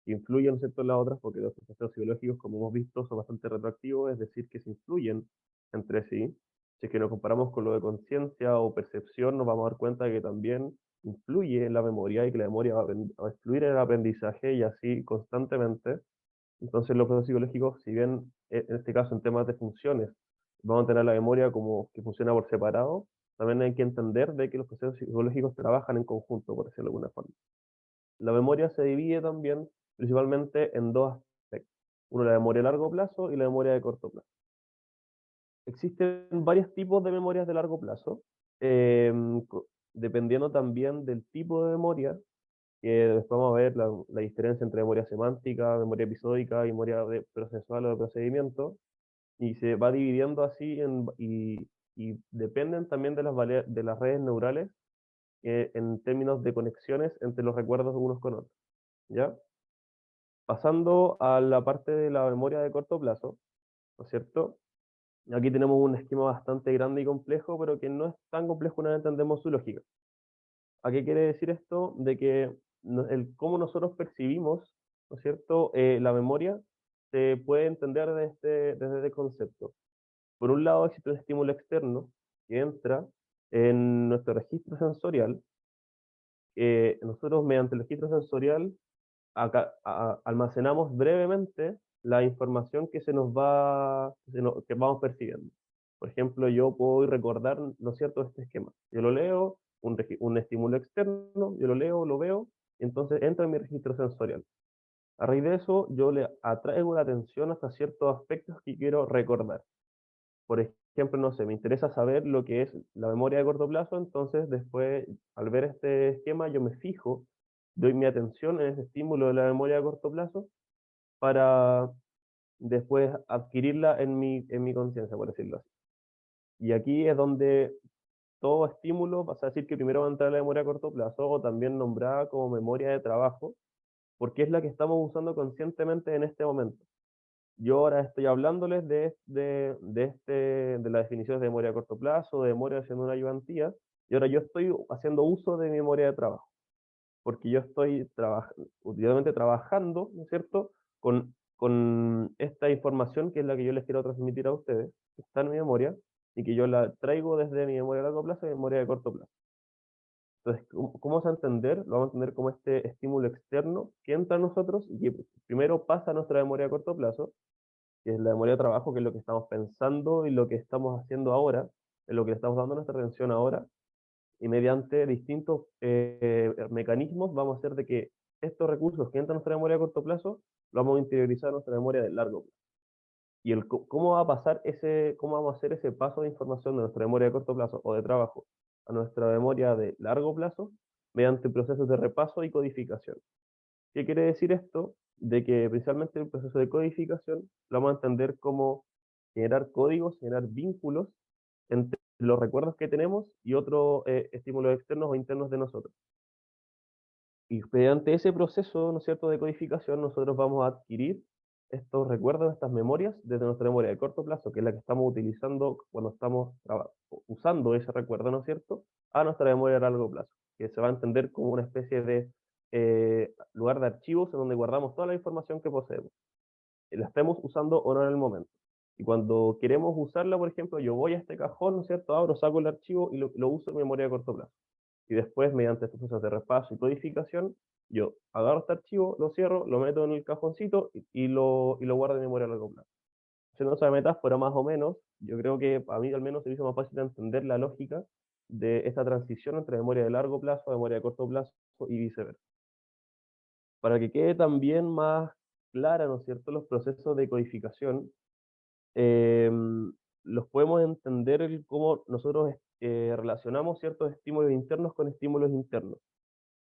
Que influyen, ¿no es cierto?, en las otras, porque los procesos psicológicos, como hemos visto, son bastante retroactivos, es decir, que se influyen entre sí. Si es que nos comparamos con lo de conciencia o percepción, nos vamos a dar cuenta de que también influye en la memoria y que la memoria va a influir en el aprendizaje y así constantemente. Entonces, los procesos psicológicos, si bien en este caso en temas de funciones, vamos a tener la memoria como que funciona por separado, también hay que entender de que los procesos psicológicos trabajan en conjunto, por decirlo de alguna forma. La memoria se divide también principalmente en dos aspectos. Uno, la memoria a largo plazo y la memoria de corto plazo. Existen varios tipos de memorias de largo plazo, eh, dependiendo también del tipo de memoria, que después vamos a ver la diferencia entre memoria semántica, memoria episódica y memoria procesual o de procedimiento, y se va dividiendo así y dependen también de las redes neurales en términos de conexiones entre los recuerdos unos con otros. ¿Ya? Pasando a la parte de la memoria de corto plazo, ¿no es cierto? Aquí tenemos un esquema bastante grande y complejo, pero que no es tan complejo una vez entendemos su lógica. ¿A qué quiere decir esto? De que el cómo nosotros percibimos, ¿no es cierto?, la memoria se puede entender desde este concepto. Por un lado, existe un estímulo externo que entra en nuestro registro sensorial. Nosotros, mediante el registro sensorial, almacenamos brevemente la información que se nos va, que vamos percibiendo. Por ejemplo, yo puedo recordar, ¿no es cierto?, este esquema. Yo lo leo, un estímulo externo, yo lo leo, lo veo, entonces entra en mi registro sensorial. A raíz de eso, yo le atraigo la atención hasta ciertos aspectos que quiero recordar. Por ejemplo, no sé, me interesa saber lo que es la memoria de corto plazo, entonces después, al ver este esquema, yo me fijo, doy mi atención en ese estímulo de la memoria de corto plazo para después adquirirla en mi conciencia, por decirlo así. Y aquí es donde todo estímulo, vas a decir que primero va a entrar la memoria a corto plazo, o también nombrada como memoria de trabajo, porque es la que estamos usando conscientemente en este momento. Yo ahora estoy hablándoles de las definiciones de memoria a corto plazo, de memoria haciendo una ayudantía, y ahora yo estoy haciendo uso de mi memoria de trabajo, porque yo estoy últimamente trabajando, ¿no es cierto?, con esta información que es la que yo les quiero transmitir a ustedes, que está en mi memoria, y que yo la traigo desde mi memoria a largo plazo y mi memoria de corto plazo. Entonces, ¿cómo vamos a entender? Lo vamos a entender como este estímulo externo que entra a nosotros y que primero pasa a nuestra memoria a corto plazo, que es la memoria de trabajo, que es lo que estamos pensando y lo que estamos haciendo ahora, en lo que le estamos dando nuestra atención ahora, y mediante distintos mecanismos vamos a hacer de que estos recursos que entran a nuestra memoria a corto plazo, lo vamos a interiorizar a nuestra memoria de largo plazo. Y cómo va a pasar cómo vamos a hacer ese paso de información de nuestra memoria de corto plazo o de trabajo a nuestra memoria de largo plazo, mediante procesos de repaso y codificación. ¿Qué quiere decir esto? De que principalmente el proceso de codificación lo vamos a entender como generar códigos, generar vínculos entre los recuerdos que tenemos y otros estímulos externos o internos de nosotros. Y mediante ese proceso, ¿no es cierto?, de codificación, nosotros vamos a adquirir estos recuerdos, estas memorias, desde nuestra memoria de corto plazo, que es la que estamos utilizando cuando estamos usando ese recuerdo, ¿no es cierto?, a nuestra memoria a largo plazo, que se va a entender como una especie de lugar de archivos en donde guardamos toda la información que poseemos, la estemos usando o no en el momento. Y cuando queremos usarla, por ejemplo, yo voy a este cajón, ¿no es cierto?, abro, saco el archivo y lo uso en memoria de corto plazo. Y después, mediante estos procesos de repaso y codificación, yo agarro este archivo, lo cierro, lo meto en el cajoncito y lo guardo en memoria a largo plazo. Haciendo esa metáfora más o menos, yo creo que a mí al menos se me hizo más fácil entender la lógica de esta transición entre memoria de largo plazo, memoria de corto plazo y viceversa. Para que quede también más clara, ¿no es cierto?, los procesos de codificación, los podemos entender cómo nosotros relacionamos ciertos estímulos internos con estímulos internos.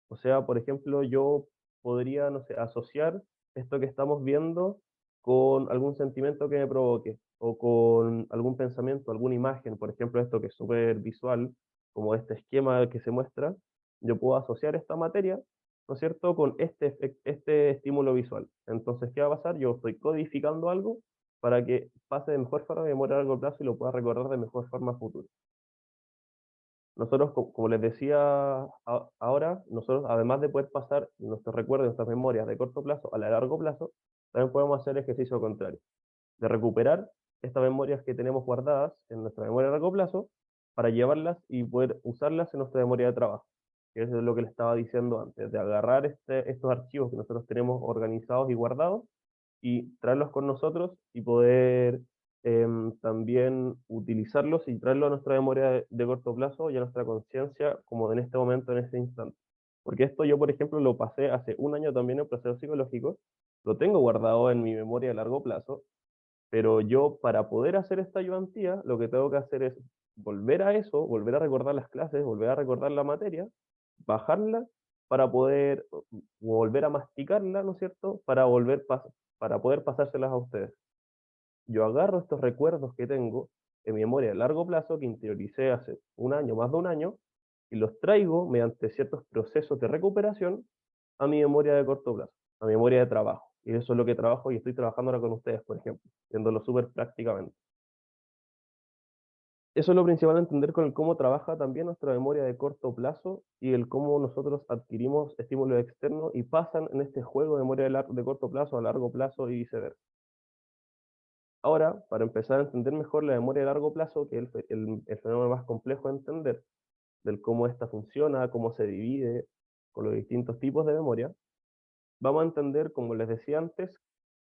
O sea, por ejemplo, yo podría, no sé, asociar esto que estamos viendo con algún sentimiento que me provoque, o con algún pensamiento, alguna imagen, por ejemplo, esto que es súper visual, como este esquema que se muestra, yo puedo asociar esta materia, ¿no es cierto?, con este estímulo visual. Entonces, ¿qué va a pasar? Yo estoy codificando algo para que pase de mejor forma a memoria a largo plazo y lo pueda recordar de mejor forma a futuro. Nosotros, como les decía ahora, nosotros además de poder pasar nuestros recuerdos, nuestras memorias de corto plazo a largo plazo, también podemos hacer el ejercicio contrario, de recuperar estas memorias que tenemos guardadas en nuestra memoria a largo plazo para llevarlas y poder usarlas en nuestra memoria de trabajo. Que eso es lo que les estaba diciendo antes, de agarrar estos archivos que nosotros tenemos organizados y guardados y traerlos con nosotros y poder también utilizarlos y traerlos a nuestra memoria de corto plazo y a nuestra conciencia como en este momento, en este instante. Porque esto yo, por ejemplo, lo pasé hace un año también en procesos psicológicos, lo tengo guardado en mi memoria de largo plazo, pero yo para poder hacer esta ayudantía, lo que tengo que hacer es volver a eso, volver a recordar las clases, volver a recordar la materia, bajarla para poder volver a masticarla, ¿no es cierto? Para poder pasárselas a ustedes. Yo agarro estos recuerdos que tengo en mi memoria a largo plazo, que interioricé hace un año, más de un año, y los traigo mediante ciertos procesos de recuperación a mi memoria de corto plazo, a mi memoria de trabajo. Y eso es lo que trabajo y estoy trabajando ahora con ustedes, por ejemplo, viéndolo súper prácticamente. Eso es lo principal a entender con el cómo trabaja también nuestra memoria de corto plazo y el cómo nosotros adquirimos estímulos externos y pasan en este juego de memoria de corto plazo a largo plazo y viceversa. Ahora, para empezar a entender mejor la memoria de largo plazo, que es el fenómeno más complejo de entender, del cómo esta funciona, cómo se divide con los distintos tipos de memoria, vamos a entender, como les decía antes,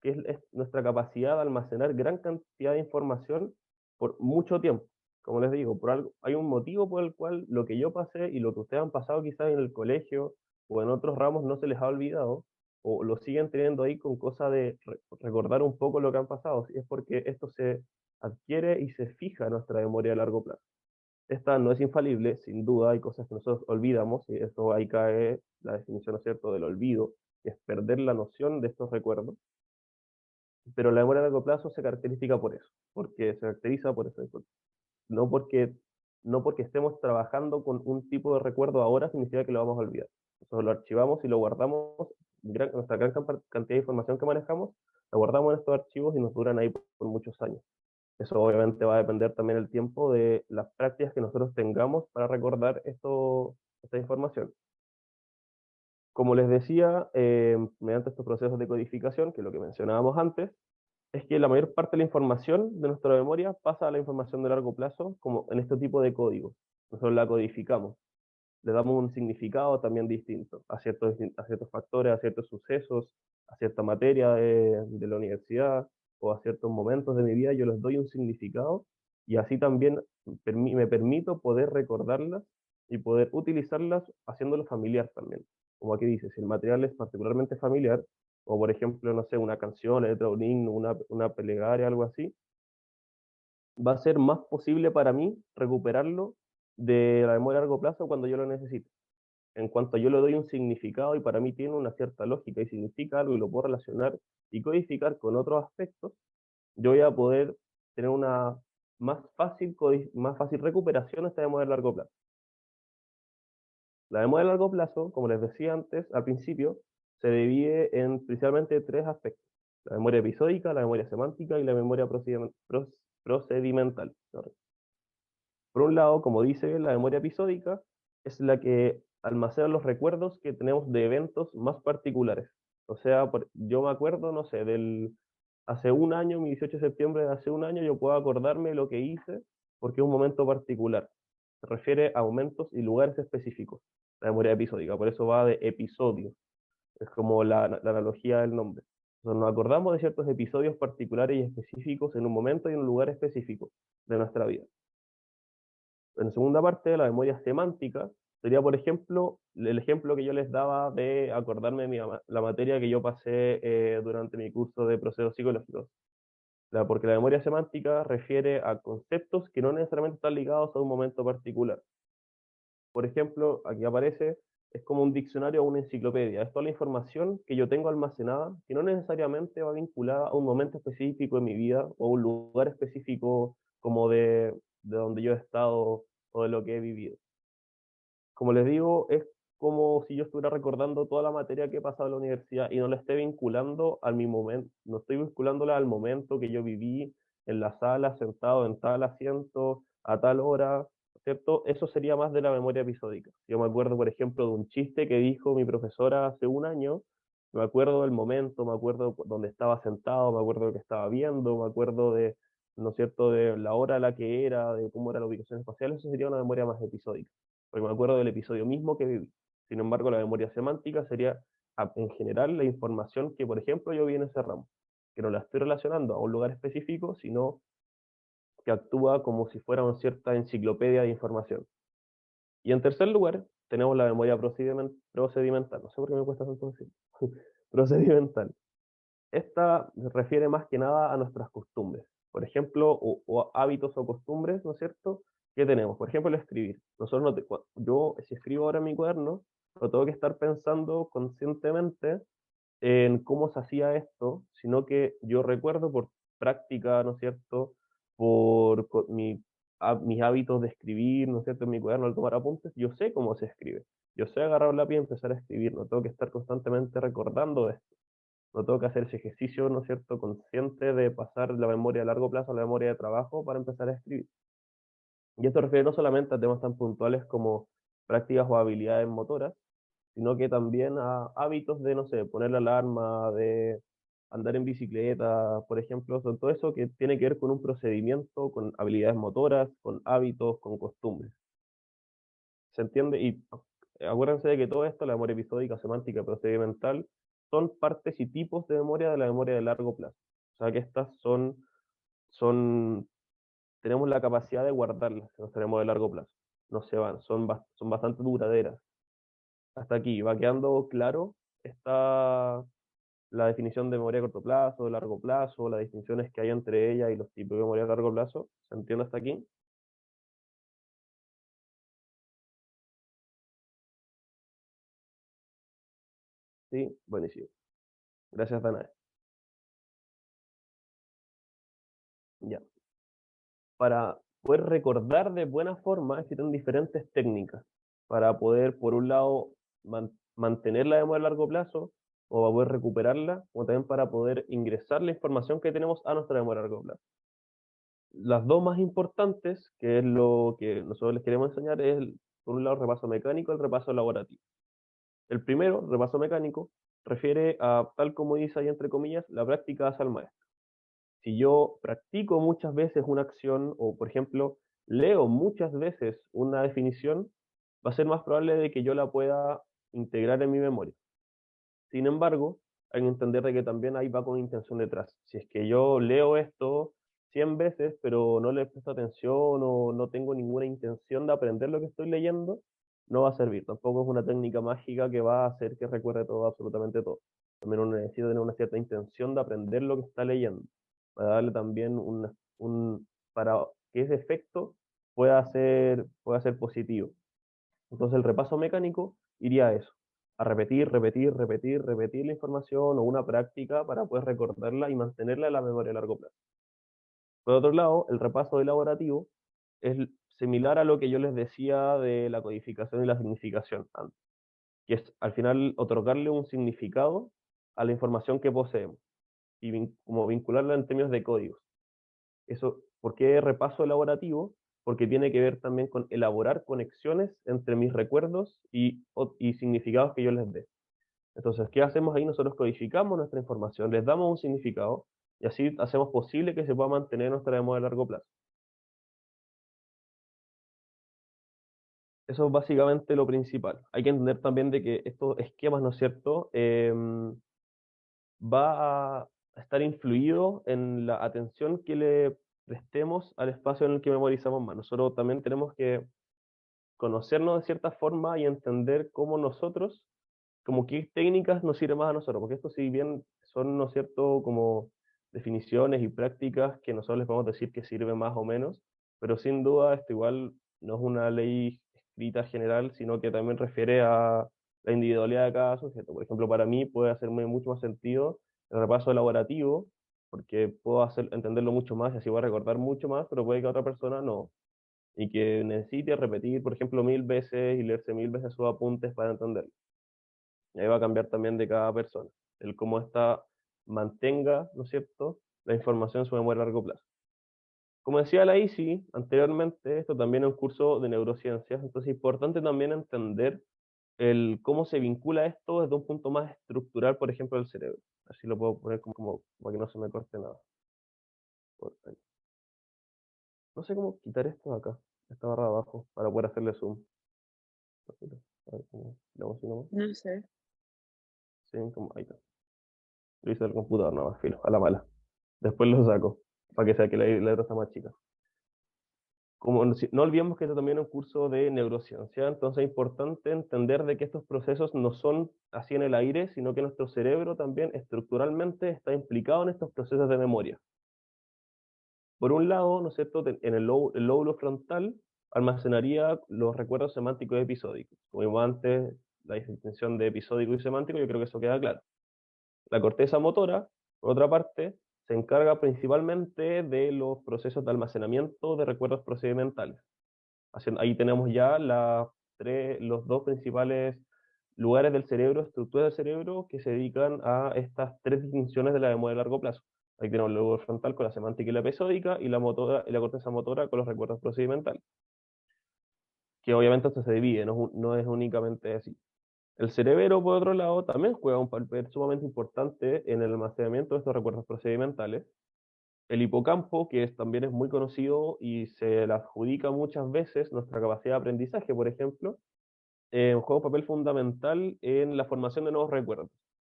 que es nuestra capacidad de almacenar gran cantidad de información por mucho tiempo. Como les digo, por algo, hay un motivo por el cual lo que yo pasé y lo que ustedes han pasado quizás en el colegio o en otros ramos no se les ha olvidado, o lo siguen teniendo ahí con cosa de recordar un poco lo que han pasado. Y es porque esto se adquiere y se fija en nuestra memoria a largo plazo. Esta no es infalible, sin duda, hay cosas que nosotros olvidamos, y eso ahí cae la definición, ¿no es cierto?, del olvido, que es perder la noción de estos recuerdos, pero la memoria a largo plazo se caracteriza por eso, porque se caracteriza por eso, no porque, no porque estemos trabajando con un tipo de recuerdo ahora significa que lo vamos a olvidar. Nosotros lo archivamos y lo guardamos, nuestra gran cantidad de información que manejamos, la guardamos en estos archivos y nos duran ahí por muchos años. Eso obviamente va a depender también el tiempo de las prácticas que nosotros tengamos para recordar esta información. Como les decía, mediante estos procesos de codificación, que es lo que mencionábamos antes, es que la mayor parte de la información de nuestra memoria pasa a la información de largo plazo, como en este tipo de códigos. Nosotros la codificamos, le damos un significado también distinto a ciertos factores, a ciertos sucesos, a cierta materia de la universidad o a ciertos momentos de mi vida, yo les doy un significado y así también me permito poder recordarlas y poder utilizarlas haciéndolo familiar también. Como aquí dice, si el material es particularmente familiar, o por ejemplo, no sé, una canción, letra, un himno, una plegaria, algo así, va a ser más posible para mí recuperarlo de la memoria a largo plazo cuando yo lo necesite. en cuanto yo le doy un significado y para mí tiene una cierta lógica y significa algo y lo puedo relacionar y codificar con otros aspectos, yo voy a poder tener una más fácil recuperación de esta memoria a largo plazo. La memoria a largo plazo, como les decía antes, al principio, se divide en principalmente tres aspectos: la memoria episódica, la memoria semántica y la memoria procedimental. Sorry. Por un lado, como dice, la memoria episódica es la que almacena los recuerdos que tenemos de eventos más particulares. O sea, yo me acuerdo, no sé, hace un año, mi 18 de septiembre de hace un año, yo puedo acordarme lo que hice porque es un momento particular. Se refiere a momentos y lugares específicos, la memoria episódica, por eso va de episodio. Es como la analogía del nombre. Entonces, nos acordamos de ciertos episodios particulares y específicos en un momento y en un lugar específico de nuestra vida. En la segunda parte, la memoria semántica sería, por ejemplo, el ejemplo que yo les daba de acordarme de la materia que yo pasé durante mi curso de procesos psicológicos. Porque la memoria semántica refiere a conceptos que no necesariamente están ligados a un momento particular. Por ejemplo, aquí aparece, es como un diccionario o una enciclopedia. Es toda la información que yo tengo almacenada, que no necesariamente va vinculada a un momento específico en mi vida o a un lugar específico como de donde yo he estado o de lo que he vivido. Como les digo, es como si yo estuviera recordando toda la materia que he pasado en la universidad y no la esté vinculando a mi momento, no estoy vinculándola al momento que yo viví en la sala, sentado en tal asiento, a tal hora, ¿cierto? Eso sería más de la memoria episódica. Yo me acuerdo, por ejemplo, de un chiste que dijo mi profesora hace un año, me acuerdo del momento, me acuerdo dónde estaba sentado, me acuerdo de lo que estaba viendo, me acuerdo de, ¿no es cierto?, de la hora a la que era, de cómo era la ubicación espacial. Eso sería una memoria más episódica, porque me acuerdo del episodio mismo que viví. Sin embargo, la memoria semántica sería, en general, la información que, por ejemplo, yo vi en ese ramo, que no la estoy relacionando a un lugar específico, sino que actúa como si fuera una cierta enciclopedia de información. Y en tercer lugar, tenemos la memoria procedimental. No sé por qué me cuesta tanto decir. Procedimental. Esta se refiere más que nada a nuestras costumbres. Por ejemplo, o hábitos o costumbres, ¿no es cierto?, que tenemos. Por ejemplo, el escribir. Nosotros yo, si escribo ahora en mi cuaderno, no tengo que estar pensando conscientemente en cómo se hacía esto, sino que yo recuerdo por práctica, ¿no es cierto?, por mis hábitos de escribir, ¿no es cierto?, en mi cuaderno al tomar apuntes, yo sé cómo se escribe. Yo sé agarrar un lápiz y empezar a escribir, no tengo que estar constantemente recordando esto. No tengo que hacer ese ejercicio, ¿no es cierto?, consciente de pasar la memoria a largo plazo a la memoria de trabajo para empezar a escribir. Y esto refiere no solamente a temas tan puntuales como prácticas o habilidades motoras, sino que también a hábitos de, no sé, poner la alarma, de andar en bicicleta, por ejemplo, son todo eso que tiene que ver con un procedimiento, con habilidades motoras, con hábitos, con costumbres. ¿Se entiende? Y acuérdense de que todo esto, la memoria episódica, semántica, procedimental, son partes y tipos de memoria de la memoria de largo plazo. O sea que estas son, tenemos la capacidad de guardarlas en nuestra memoria de largo plazo. No se van, son bastante duraderas. Hasta aquí, ¿va quedando claro esta, la definición de memoria a corto plazo, de largo plazo, las distinciones que hay entre ellas y los tipos de memoria a largo plazo? ¿Se entiende hasta aquí? Sí, buenísimo. Gracias, Dana. Ya. Para poder recordar de buena forma existen diferentes técnicas para poder, por un lado, mantener la memoria a largo plazo o para poder recuperarla, o también para poder ingresar la información que tenemos a nuestra memoria a largo plazo. Las dos más importantes, que es lo que nosotros les queremos enseñar, es, por un lado, el repaso mecánico y el repaso elaborativo. El primero, repaso mecánico, refiere a, tal como dice ahí entre comillas, la práctica hace al maestro. Si yo practico muchas veces una acción o, por ejemplo, leo muchas veces una definición, va a ser más probable de que yo la pueda integrar en mi memoria. Sin embargo, hay que entender de que también ahí va con intención detrás. Si es que yo leo esto 100 veces, pero no le presto atención o no tengo ninguna intención de aprender lo que estoy leyendo, no va a servir. Tampoco es una técnica mágica que va a hacer que recuerde todo, absolutamente todo. También uno necesita tener una cierta intención de aprender lo que está leyendo, para darle también para que ese efecto pueda ser positivo. Entonces el repaso mecánico iría a eso, a repetir, repetir, repetir, repetir la información o una práctica para poder recordarla y mantenerla en la memoria a largo plazo. Por otro lado, el repaso elaborativo es similar a lo que yo les decía de la codificación y la significación antes, que es al final otorgarle un significado a la información que poseemos y como vincularla en términos de códigos. Eso, ¿por qué repaso elaborativo? Porque tiene que ver también con elaborar conexiones entre mis recuerdos y significados que yo les dé. Entonces, ¿qué hacemos ahí? Nosotros codificamos nuestra información, les damos un significado y así hacemos posible que se pueda mantener nuestra memoria a largo plazo. Eso es básicamente lo principal. Hay que entender también de que estos esquemas, ¿no es cierto?, va a estar influido en la atención que le prestemos al espacio en el que memorizamos más. Nosotros también tenemos que conocernos de cierta forma y entender cómo nosotros, como qué técnicas nos sirven más a nosotros, porque esto si bien son, ¿no es cierto?, como definiciones y prácticas que nosotros les podemos decir que sirven más o menos, pero sin duda esto igual no es una ley escrita general, sino que también refiere a la individualidad de cada sujeto. Por ejemplo, para mí puede hacerme mucho más sentido el repaso elaborativo, porque puedo entenderlo mucho más y así voy a recordar mucho más, pero puede que a otra persona no, y que necesite repetir, por ejemplo, 1000 veces y leerse 1000 veces sus apuntes para entenderlo. Y ahí va a cambiar también de cada persona, el cómo ésta mantenga, ¿no es cierto?, la información en su memoria a largo plazo. Como decía la ICI anteriormente, esto también es un curso de neurociencias, entonces es importante también entender el cómo se vincula esto desde un punto más estructural, por ejemplo, del cerebro. Así lo puedo poner como para que no se me corte nada. Por ahí. No sé cómo quitar esto de acá, esta barra de abajo, para poder hacerle zoom. A ver cómo le hago así nomás. No sé. Sí, como ahí está. Lo hice del computador nada más, filo, a la mala. Después lo saco, para que sea que la letra está más chica. Como no olvidemos que esto también es un curso de neurociencia, entonces es importante entender de que estos procesos no son así en el aire, sino que nuestro cerebro también estructuralmente está implicado en estos procesos de memoria. Por un lado, ¿no es cierto?, en el lóbulo frontal almacenaría los recuerdos semánticos episódicos. Como vimos antes, la distinción de episódico y semántico, yo creo que eso queda claro. La corteza motora, por otra parte, se encarga principalmente de los procesos de almacenamiento de recuerdos procedimentales. Ahí tenemos ya los dos principales lugares del cerebro, estructuras del cerebro, que se dedican a estas tres distinciones de la memoria a largo plazo. Ahí tenemos el lóbulo frontal con la semántica y la episódica, y la corteza motora con los recuerdos procedimentales. Que obviamente esto se divide, no es únicamente así. El cerebro, por otro lado, también juega un papel sumamente importante en el almacenamiento de estos recuerdos procedimentales. El hipocampo, también es muy conocido y se le adjudica muchas veces nuestra capacidad de aprendizaje, por ejemplo, juega un papel fundamental en la formación de nuevos recuerdos.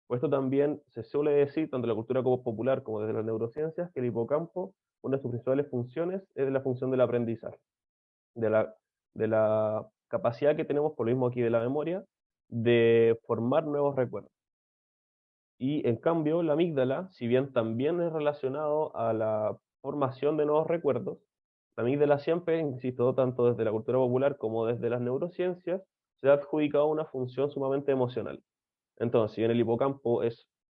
Por esto también se suele decir, tanto en la cultura como popular como desde las neurociencias, que el hipocampo, una de sus principales funciones es la función del aprendizaje, de la, de la capacidad que tenemos, por lo mismo aquí de la memoria, de formar nuevos recuerdos. Y en cambio, la amígdala, si bien también es relacionado a la formación de nuevos recuerdos, la amígdala siempre, insisto, tanto desde la cultura popular como desde las neurociencias, se ha adjudicado una función sumamente emocional. Entonces, si bien el hipocampo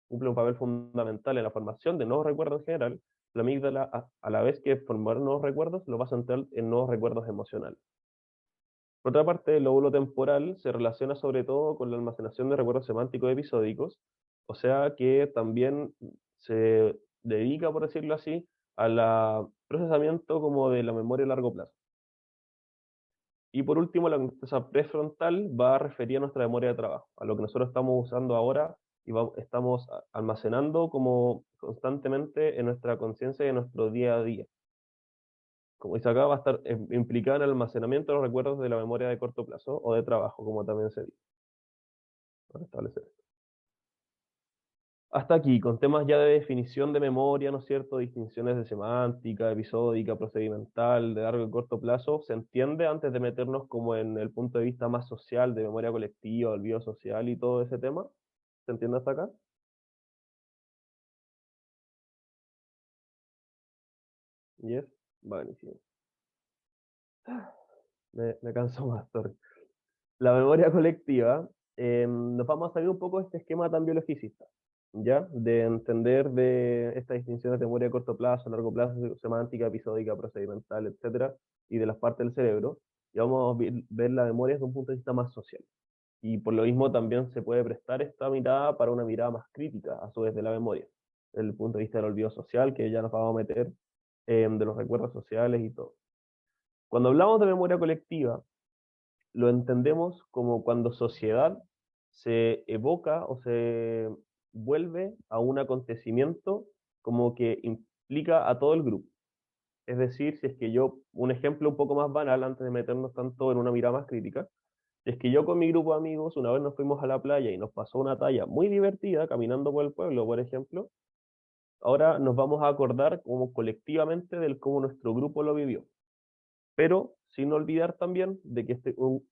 cumple un papel fundamental en la formación de nuevos recuerdos en general, la amígdala, a la vez que formar nuevos recuerdos, lo va a centrar en nuevos recuerdos emocionales. Por otra parte, el lóbulo temporal se relaciona sobre todo con la almacenación de recuerdos semánticos episódicos, o sea que también se dedica, por decirlo así, al procesamiento como de la memoria a largo plazo. Y por último, la corteza prefrontal va a referir a nuestra memoria de trabajo, a lo que nosotros estamos usando ahora y estamos almacenando como constantemente en nuestra conciencia y en nuestro día a día. Como dice acá, va a estar implicada en el almacenamiento de los recuerdos de la memoria de corto plazo o de trabajo, como también se dice, para establecer esto. Hasta aquí, con temas ya de definición de memoria, ¿no es cierto? Distinciones de semántica, episódica, procedimental, de largo y corto plazo, ¿se entiende antes de meternos como en el punto de vista más social, de memoria colectiva, olvido social y todo ese tema? ¿Se entiende hasta acá? Yes, buenísimo. Me canso más, sorry. La memoria colectiva, nos vamos a salir un poco de este esquema tan biologicista, ¿ya? De entender de estas distinciones de memoria a corto plazo, largo plazo, semántica, episódica, procedimental, etcétera, y de las partes del cerebro, y vamos a ver la memoria desde un punto de vista más social. Y por lo mismo también se puede prestar esta mirada para una mirada más crítica, a su vez, de la memoria, desde el punto de vista del olvido social, que ya nos vamos a meter, de los recuerdos sociales y todo. Cuando hablamos de memoria colectiva, lo entendemos como cuando sociedad se evoca o se vuelve a un acontecimiento como que implica a todo el grupo. Es decir, si es que yo, un ejemplo un poco más banal antes de meternos tanto en una mirada más crítica, si es que yo con mi grupo de amigos una vez nos fuimos a la playa y nos pasó una talla muy divertida caminando por el pueblo, por ejemplo, ahora nos vamos a acordar como colectivamente del cómo nuestro grupo lo vivió, pero sin olvidar también de que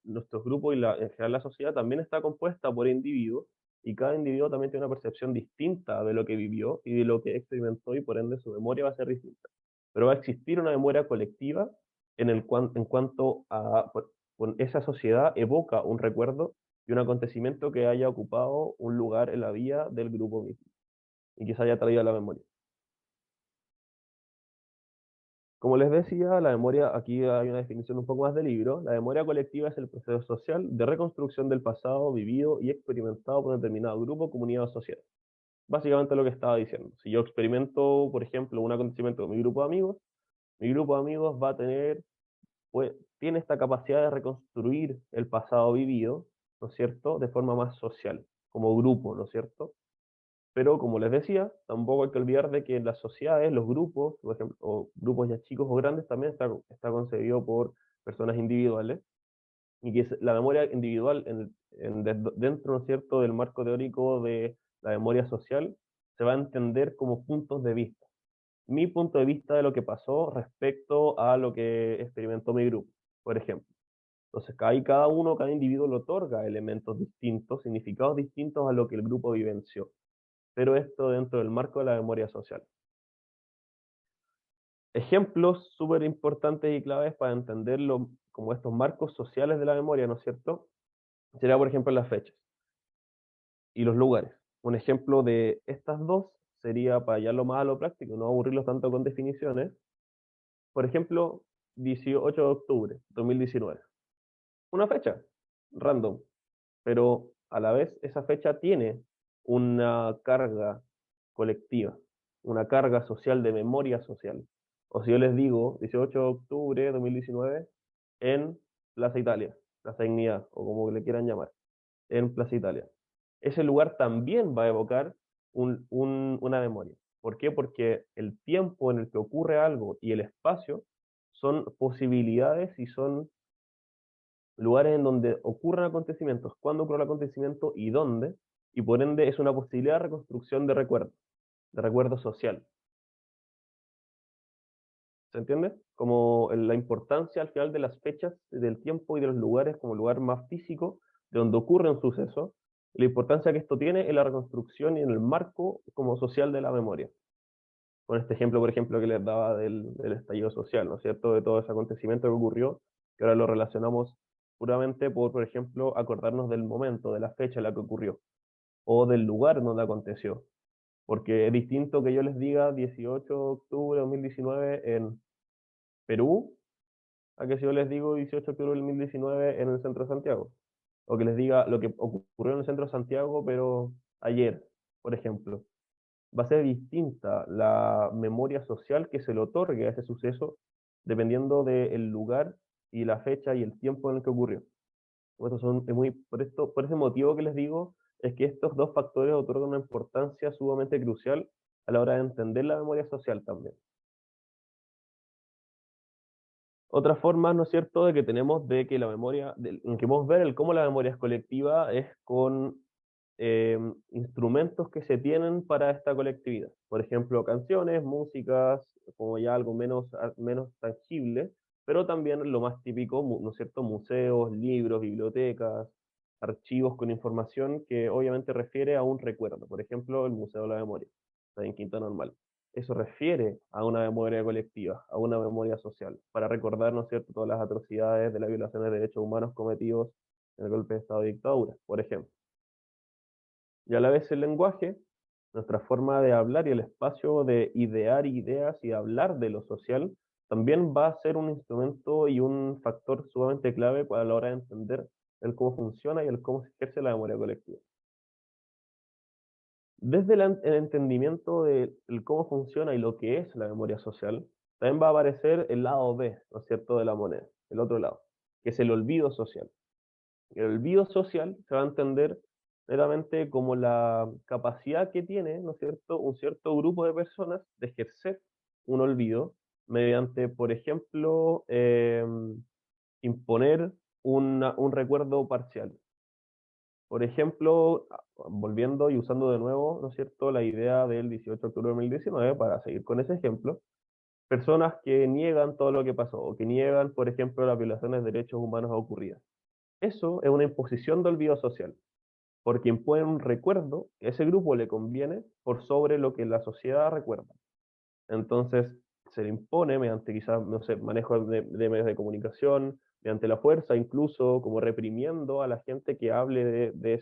nuestro grupo y en general la sociedad también está compuesta por individuos y cada individuo también tiene una percepción distinta de lo que vivió y de lo que experimentó y por ende su memoria va a ser distinta. Pero va a existir una memoria colectiva en cuanto a con esa sociedad evoca un recuerdo y un acontecimiento que haya ocupado un lugar en la vida del grupo mismo y que se haya traído a la memoria. Como les decía, la memoria, aquí hay una definición un poco más del libro, la memoria colectiva es el proceso social de reconstrucción del pasado vivido y experimentado por un determinado grupo, comunidad o sociedad. Básicamente lo que estaba diciendo. Si yo experimento, por ejemplo, un acontecimiento con mi grupo de amigos va a tener, pues, tiene esta capacidad de reconstruir el pasado vivido, ¿no es cierto?, de forma más social, como grupo, ¿no es cierto? Pero como les decía, tampoco hay que olvidar de que en las sociedades, los grupos, por ejemplo, o grupos ya chicos o grandes, también está concebido por personas individuales, y que la memoria individual dentro, ¿no es cierto?, del marco teórico de la memoria social, se va a entender como puntos de vista. Mi punto de vista de lo que pasó respecto a lo que experimentó mi grupo, por ejemplo. Entonces, ahí cada individuo le otorga elementos distintos, significados distintos a lo que el grupo vivenció, pero esto dentro del marco de la memoria social. Ejemplos súper importantes y claves para entenderlo como estos marcos sociales de la memoria, ¿no es cierto? Sería, por ejemplo, las fechas y los lugares. Un ejemplo de estas dos sería, para llevarlo más a lo práctico, no aburrirlos tanto con definiciones, por ejemplo, 18 de octubre de 2019. Una fecha, random, pero a la vez esa fecha tiene una carga colectiva, una carga social de memoria social. O si yo les digo 18 de octubre de 2019 en Plaza Italia, Plaza Dignidad, o como le quieran llamar, en Plaza Italia. Ese lugar también va a evocar una memoria. ¿Por qué? Porque el tiempo en el que ocurre algo y el espacio son posibilidades y son lugares en donde ocurren acontecimientos, cuándo ocurre el acontecimiento y dónde, y por ende es una posibilidad de reconstrucción de recuerdo social. ¿Se entiende? Como la importancia al final de las fechas, del tiempo y de los lugares como lugar más físico de donde ocurre un suceso, la importancia que esto tiene en la reconstrucción y en el marco como social de la memoria. Con este ejemplo, por ejemplo, que les daba del estallido social, ¿no es cierto? De todo ese acontecimiento que ocurrió, que ahora lo relacionamos puramente por ejemplo, acordarnos del momento, de la fecha en la que ocurrió, o del lugar donde aconteció. Porque es distinto que yo les diga 18 de octubre de 2019 en Perú, a que si yo les digo 18 de octubre de 2019 en el centro de Santiago. O que les diga lo que ocurrió en el centro de Santiago, pero ayer, por ejemplo. Va a ser distinta la memoria social que se le otorgue a ese suceso dependiendo del lugar y la fecha y el tiempo en el que ocurrió. Por ese motivo que les digo, es que estos dos factores otorgan una importancia sumamente crucial a la hora de entender la memoria social también. Otra forma, ¿no es cierto?, de que tenemos de que la memoria, en que podemos ver cómo la memoria es colectiva es con instrumentos que se tienen para esta colectividad. Por ejemplo, canciones, músicas, como ya algo menos tangible, pero también lo más típico, ¿no es cierto?, museos, libros, bibliotecas, archivos con información que obviamente refiere a un recuerdo. Por ejemplo, el Museo de la Memoria, está en Quinta Normal. Eso refiere a una memoria colectiva, a una memoria social, para recordar, ¿no es cierto?, todas las atrocidades de las violaciones de derechos humanos cometidos el golpe de Estado de dictadura, por ejemplo. Y a la vez el lenguaje, nuestra forma de hablar y el espacio de idear ideas y hablar de lo social, también va a ser un instrumento y un factor sumamente clave para la hora de entender el cómo funciona y el cómo se ejerce la memoria colectiva. Desde el entendimiento de cómo funciona y lo que es la memoria social, también va a aparecer el lado B, ¿no es cierto?, de la moneda, el otro lado, que es el olvido social. El olvido social se va a entender meramente como la capacidad que tiene, ¿no es cierto?, un cierto grupo de personas de ejercer un olvido mediante, por ejemplo, imponer un recuerdo parcial. Por ejemplo, volviendo y usando de nuevo, ¿no es cierto?, la idea del 18 de octubre de 2019, para seguir con ese ejemplo, personas que niegan todo lo que pasó, o que niegan, por ejemplo, las violaciones de derechos humanos ocurridas. Eso es una imposición de olvido social, porque impone un recuerdo que a ese grupo le conviene por sobre lo que la sociedad recuerda. Entonces, se le impone mediante quizás, no sé, manejo de medios de comunicación, mediante la fuerza, incluso como reprimiendo a la gente que hable de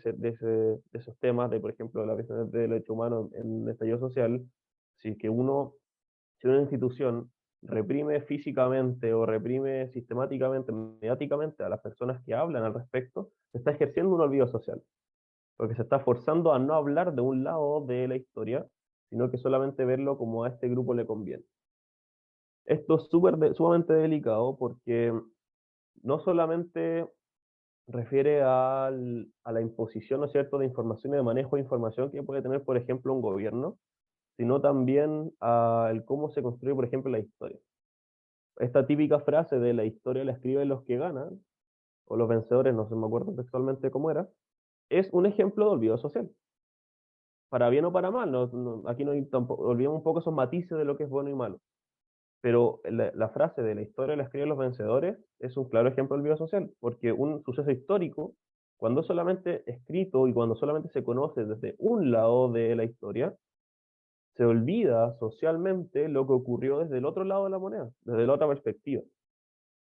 esos temas, de por ejemplo la violación de derechos humanos en el estallido social. Si una institución reprime físicamente o reprime sistemáticamente, mediáticamente a las personas que hablan al respecto, se está ejerciendo un olvido social, porque se está forzando a no hablar de un lado de la historia, sino que solamente verlo como a este grupo le conviene. Esto es sumamente delicado porque no solamente refiere a la imposición, ¿no es cierto?, de información y de manejo de información que puede tener, por ejemplo, un gobierno, sino también a el cómo se construye, por ejemplo, la historia. Esta típica frase de la historia la escriben los que ganan, o los vencedores, no sé, me acuerdo textualmente cómo era, es un ejemplo de olvido social. Para bien o para mal, aquí no hay tampoco, olvidemos un poco esos matices de lo que es bueno y malo. Pero la frase de la historia la escriben los vencedores es un claro ejemplo del olvido social, porque un suceso histórico, cuando es solamente escrito y cuando solamente se conoce desde un lado de la historia, se olvida socialmente lo que ocurrió desde el otro lado de la moneda, desde la otra perspectiva.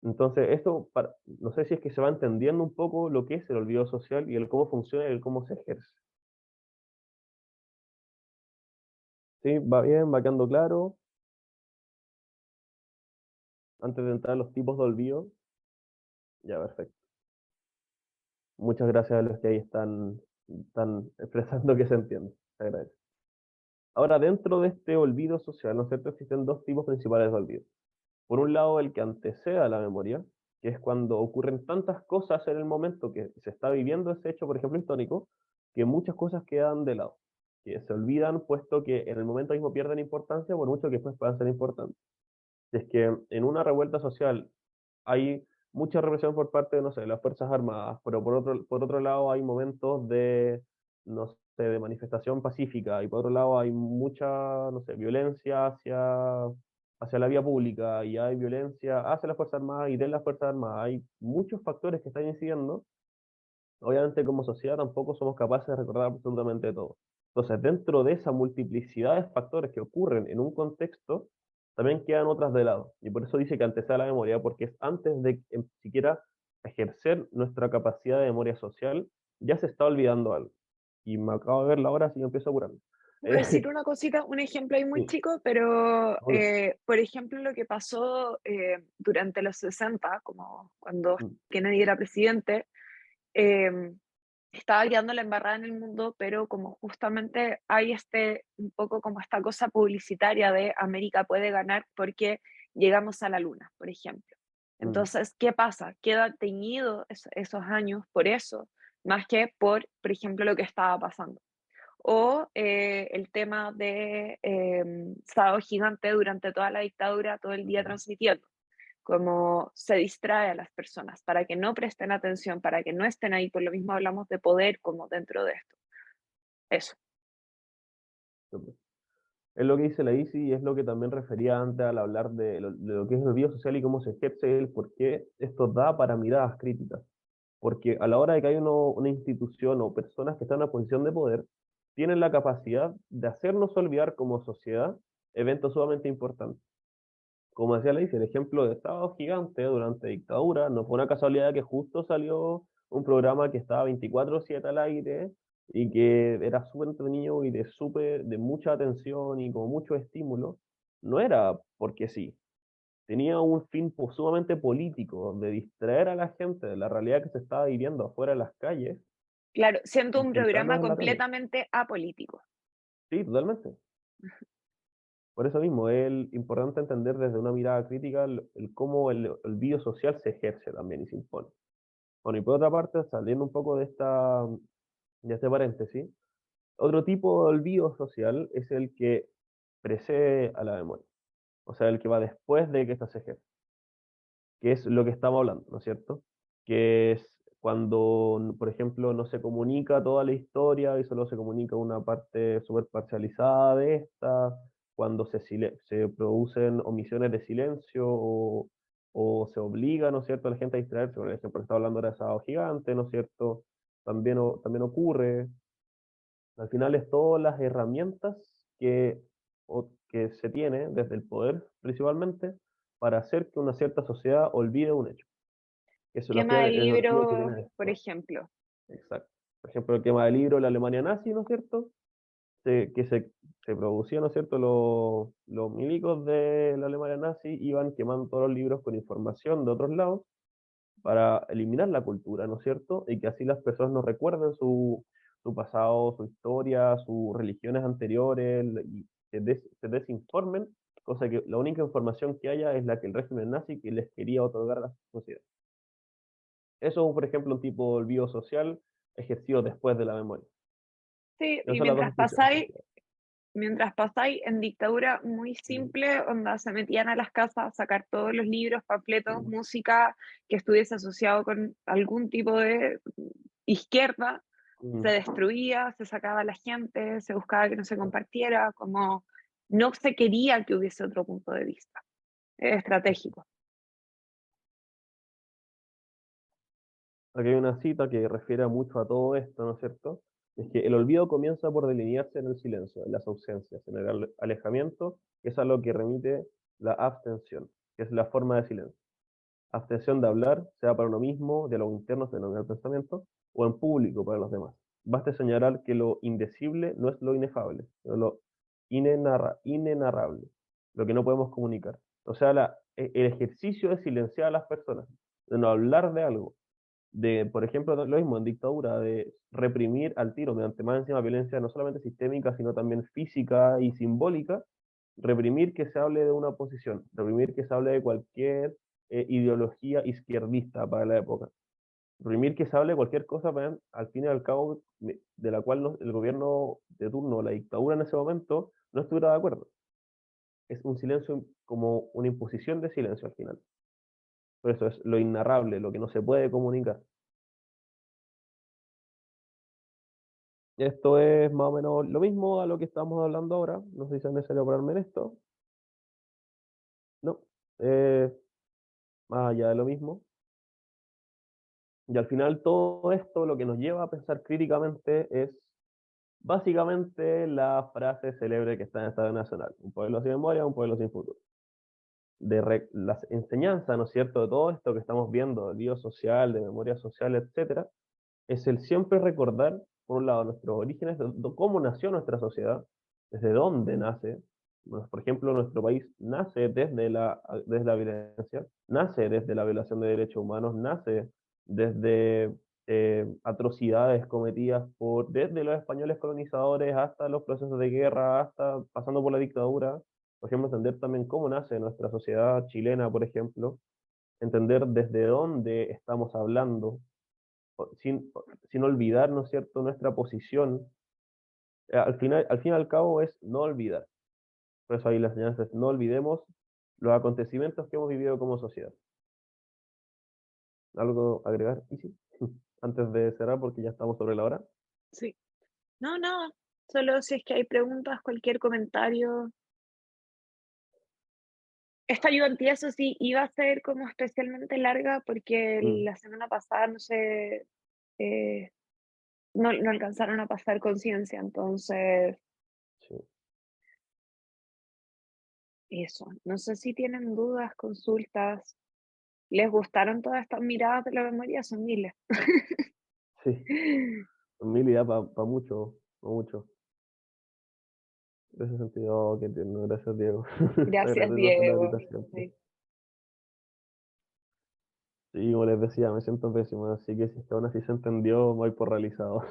Entonces, no sé si es que se va entendiendo un poco lo que es el olvido social y el cómo funciona y el cómo se ejerce. ¿Sí? ¿Va bien? ¿Va quedando claro? Antes de entrar a los tipos de olvido, ya, perfecto. Muchas gracias a los que ahí están expresando que se entiende. Se agradece. Ahora, dentro de este olvido social, ¿no es cierto?, existen dos tipos principales de olvido. Por un lado, el que antecede a la memoria, que es cuando ocurren tantas cosas en el momento que se está viviendo ese hecho, por ejemplo, histórico, que muchas cosas quedan de lado, que se olvidan, puesto que en el momento mismo pierden importancia, por mucho que después puedan ser importantes. Es que en una revuelta social hay mucha represión por parte de, no sé, las Fuerzas Armadas, pero por otro lado hay momentos de, no sé, de manifestación pacífica, y por otro lado hay mucha, no sé, violencia hacia la vía pública, y hay violencia hacia las Fuerzas Armadas y de las Fuerzas Armadas. Hay muchos factores que están incidiendo. Obviamente como sociedad tampoco somos capaces de recordar absolutamente todo. Entonces, dentro de esa multiplicidad de factores que ocurren en un contexto, también quedan otras de lado. Y por eso dice que antecede a la memoria, porque es antes de siquiera ejercer nuestra capacidad de memoria social, ya se está olvidando algo. Y me acabo de ver la hora, así que empiezo a apurarme. Voy a decir una cosita, un ejemplo ahí muy Sí, chico, pero obvio. por ejemplo lo que pasó durante los 60, como cuando Mm, Kennedy era presidente, eh, estaba quedando la embarrada en el mundo, pero como justamente hay un poco como esta cosa publicitaria de América puede ganar porque llegamos a la luna, por ejemplo. mm, Entonces, ¿qué pasa? Queda teñido esos años por eso, más que por ejemplo, lo que estaba pasando. O el tema de Sábado Gigante durante toda la dictadura, todo el día mm. transmitiendo, como se distrae a las personas para que no presten atención, para que no estén ahí, por lo mismo hablamos de poder como dentro de esto. Eso. Súper. Es lo que dice la ICI y es lo que también refería antes al hablar de lo que es el olvido social y cómo se ejerce él, por qué esto da para miradas críticas. Porque a la hora de que hay una institución o personas que están en una posición de poder, tienen la capacidad de hacernos olvidar como sociedad eventos sumamente importantes. Como decía Lacey, el ejemplo de Sábado Gigante durante dictadura no fue una casualidad que justo salió un programa que estaba 24/7 al aire y que era súper entretenido y de mucha atención y con mucho estímulo, no era porque sí. Tenía un fin sumamente político, de distraer a la gente de la realidad que se estaba viviendo afuera de las calles Claro, siendo y un programa centrarnos en la tele. completamente apolítico. Sí, totalmente. Por eso mismo, es importante entender desde una mirada crítica cómo el vídeo social se ejerce también y se impone. Bueno, y por otra parte, saliendo un poco de este paréntesis, otro tipo de olvido social es el que precede a la memoria, o sea, el que va después de que ésta se ejerce, que es lo que estamos hablando, ¿no es cierto? Que es cuando, por ejemplo, no se comunica toda la historia y solo se comunica una parte súper parcializada de esta, cuando se producen omisiones de silencio o se obliga, ¿no es cierto?, a la gente a distraerse. Por ejemplo, está hablando ahora de Sábado Gigante, ¿no es cierto? También ocurre. Al final es todas las herramientas que se tiene desde el poder principalmente para hacer que una cierta sociedad olvide un hecho. Eso es al Quema final de el olvido que viene libros, por después. ejemplo. Exacto. Por ejemplo, el quema de libro de la Alemania nazi, ¿no es cierto? Se producía, ¿no es cierto? Los milicos de la Alemania nazi iban quemando todos los libros con información de otros lados para eliminar la cultura, ¿no es cierto? Y que así las personas no recuerden su pasado, su historia, sus religiones anteriores, y se desinformen, cosa que la única información que haya es la que el régimen nazi que les quería otorgar a la sociedad. Eso es, por ejemplo, un tipo de olvido social ejercido después de la memoria. Sí, Esas y son las dos explicaciones. mientras pasáis en dictadura muy Mm, simple, onda se metían a las casas a sacar todos los libros, panfletos, mm, música que estuviese asociado con algún tipo de izquierda, se mm. destruía, se sacaba a la gente, se buscaba que no se compartiera, como no se quería que hubiese otro punto de vista. Es estratégico. Aquí hay una cita que refiere mucho a todo esto, ¿no es cierto? Es que el olvido comienza por delinearse en el silencio, en las ausencias, en el alejamiento, que es a lo que remite la abstención, que es la forma de silencio. Abstención de hablar, sea para uno mismo, diálogo interno, se denomina el pensamiento, o en público para los demás. Basta señalar que lo indecible no es lo inefable, sino lo inenarrable, lo que no podemos comunicar. O sea, el ejercicio de silenciar a las personas, de no hablar de algo, de, por ejemplo, lo mismo en dictadura, de reprimir al tiro mediante más encima violencia no solamente sistémica, sino también física y simbólica, reprimir que se hable de una oposición, reprimir que se hable de cualquier ideología izquierdista para la época, reprimir que se hable de cualquier cosa, para, al fin y al cabo, de la cual el gobierno de turno, la dictadura en ese momento, no estuviera de acuerdo. Es un silencio como una imposición de silencio al final. Por eso es lo inarrable, lo que no se puede comunicar. Esto es más o menos lo mismo a lo que estamos hablando ahora. No sé si es necesario pararme en esto. No. Eh, Más allá de lo mismo. Y al final todo esto lo que nos lleva a pensar críticamente es básicamente la frase célebre que está en el Estadio Nacional. Un pueblo sin memoria, un pueblo sin futuro. Las enseñanzas, ¿no es cierto?, de todo esto que estamos viendo, del lío social, de memoria social, etcétera, es el siempre recordar, por un lado, nuestros orígenes, de cómo nació nuestra sociedad, desde dónde nace. Bueno, por ejemplo, nuestro país nace desde la violencia, nace desde la violación de derechos humanos, nace desde atrocidades cometidas desde los españoles colonizadores hasta los procesos de guerra, hasta pasando por la dictadura. Por ejemplo, entender también cómo nace nuestra sociedad chilena, por ejemplo, entender desde dónde estamos hablando, sin, sin olvidar, ¿no es cierto?, nuestra posición. Al fin y al cabo es no olvidar. Por eso ahí la enseñanza es no olvidemos los acontecimientos que hemos vivido como sociedad. ¿Algo a agregar, Isi? Antes de cerrar, porque ya estamos sobre la hora. Sí. No, nada. Solo si es que hay preguntas, cualquier comentario. Esta ayudantía, eso sí, iba a ser como especialmente larga porque Mm, la semana pasada no sé, eh, no alcanzaron a pasar conciencia, entonces sí. eso. No sé si tienen dudas, consultas. ¿Les gustaron todas estas miradas de la memoria? Son miles. Sí, 1000 ya para mucho, pa' mucho. En ese sentido, que tierno, gracias Diego. Te Gracias, agradezco por la Diego. invitación. Sí. Sí, como les decía, me siento pésimo, así que si es que aún así se entendió, me voy por realizado.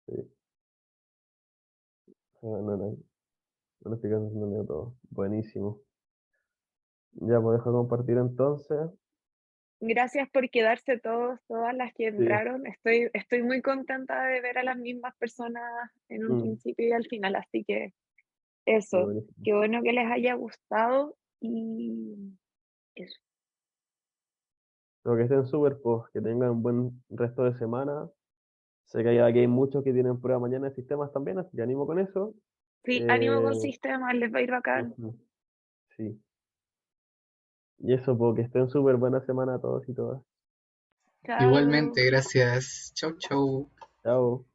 Sí, no, una explicación se entendió todo. Buenísimo. Ya, pues dejo de compartir entonces. Gracias por quedarse todas las que Sí, entraron. Estoy muy contenta de ver a las mismas personas en un mm, principio y al final, así que sí, eso, buenísimo. qué bueno que les haya gustado y eso. Espero que estén súper, pues, que tengan un buen resto de semana. Sé que aquí hay muchos que tienen prueba mañana de sistemas también, así que animo con eso. Sí, ánimo con Eh, sistemas, les va a ir bacán. ujú, sí. Y eso, pues, que estén súper buena semana a todos y todas. Chao. Igualmente, gracias. Chau, chau. Chao.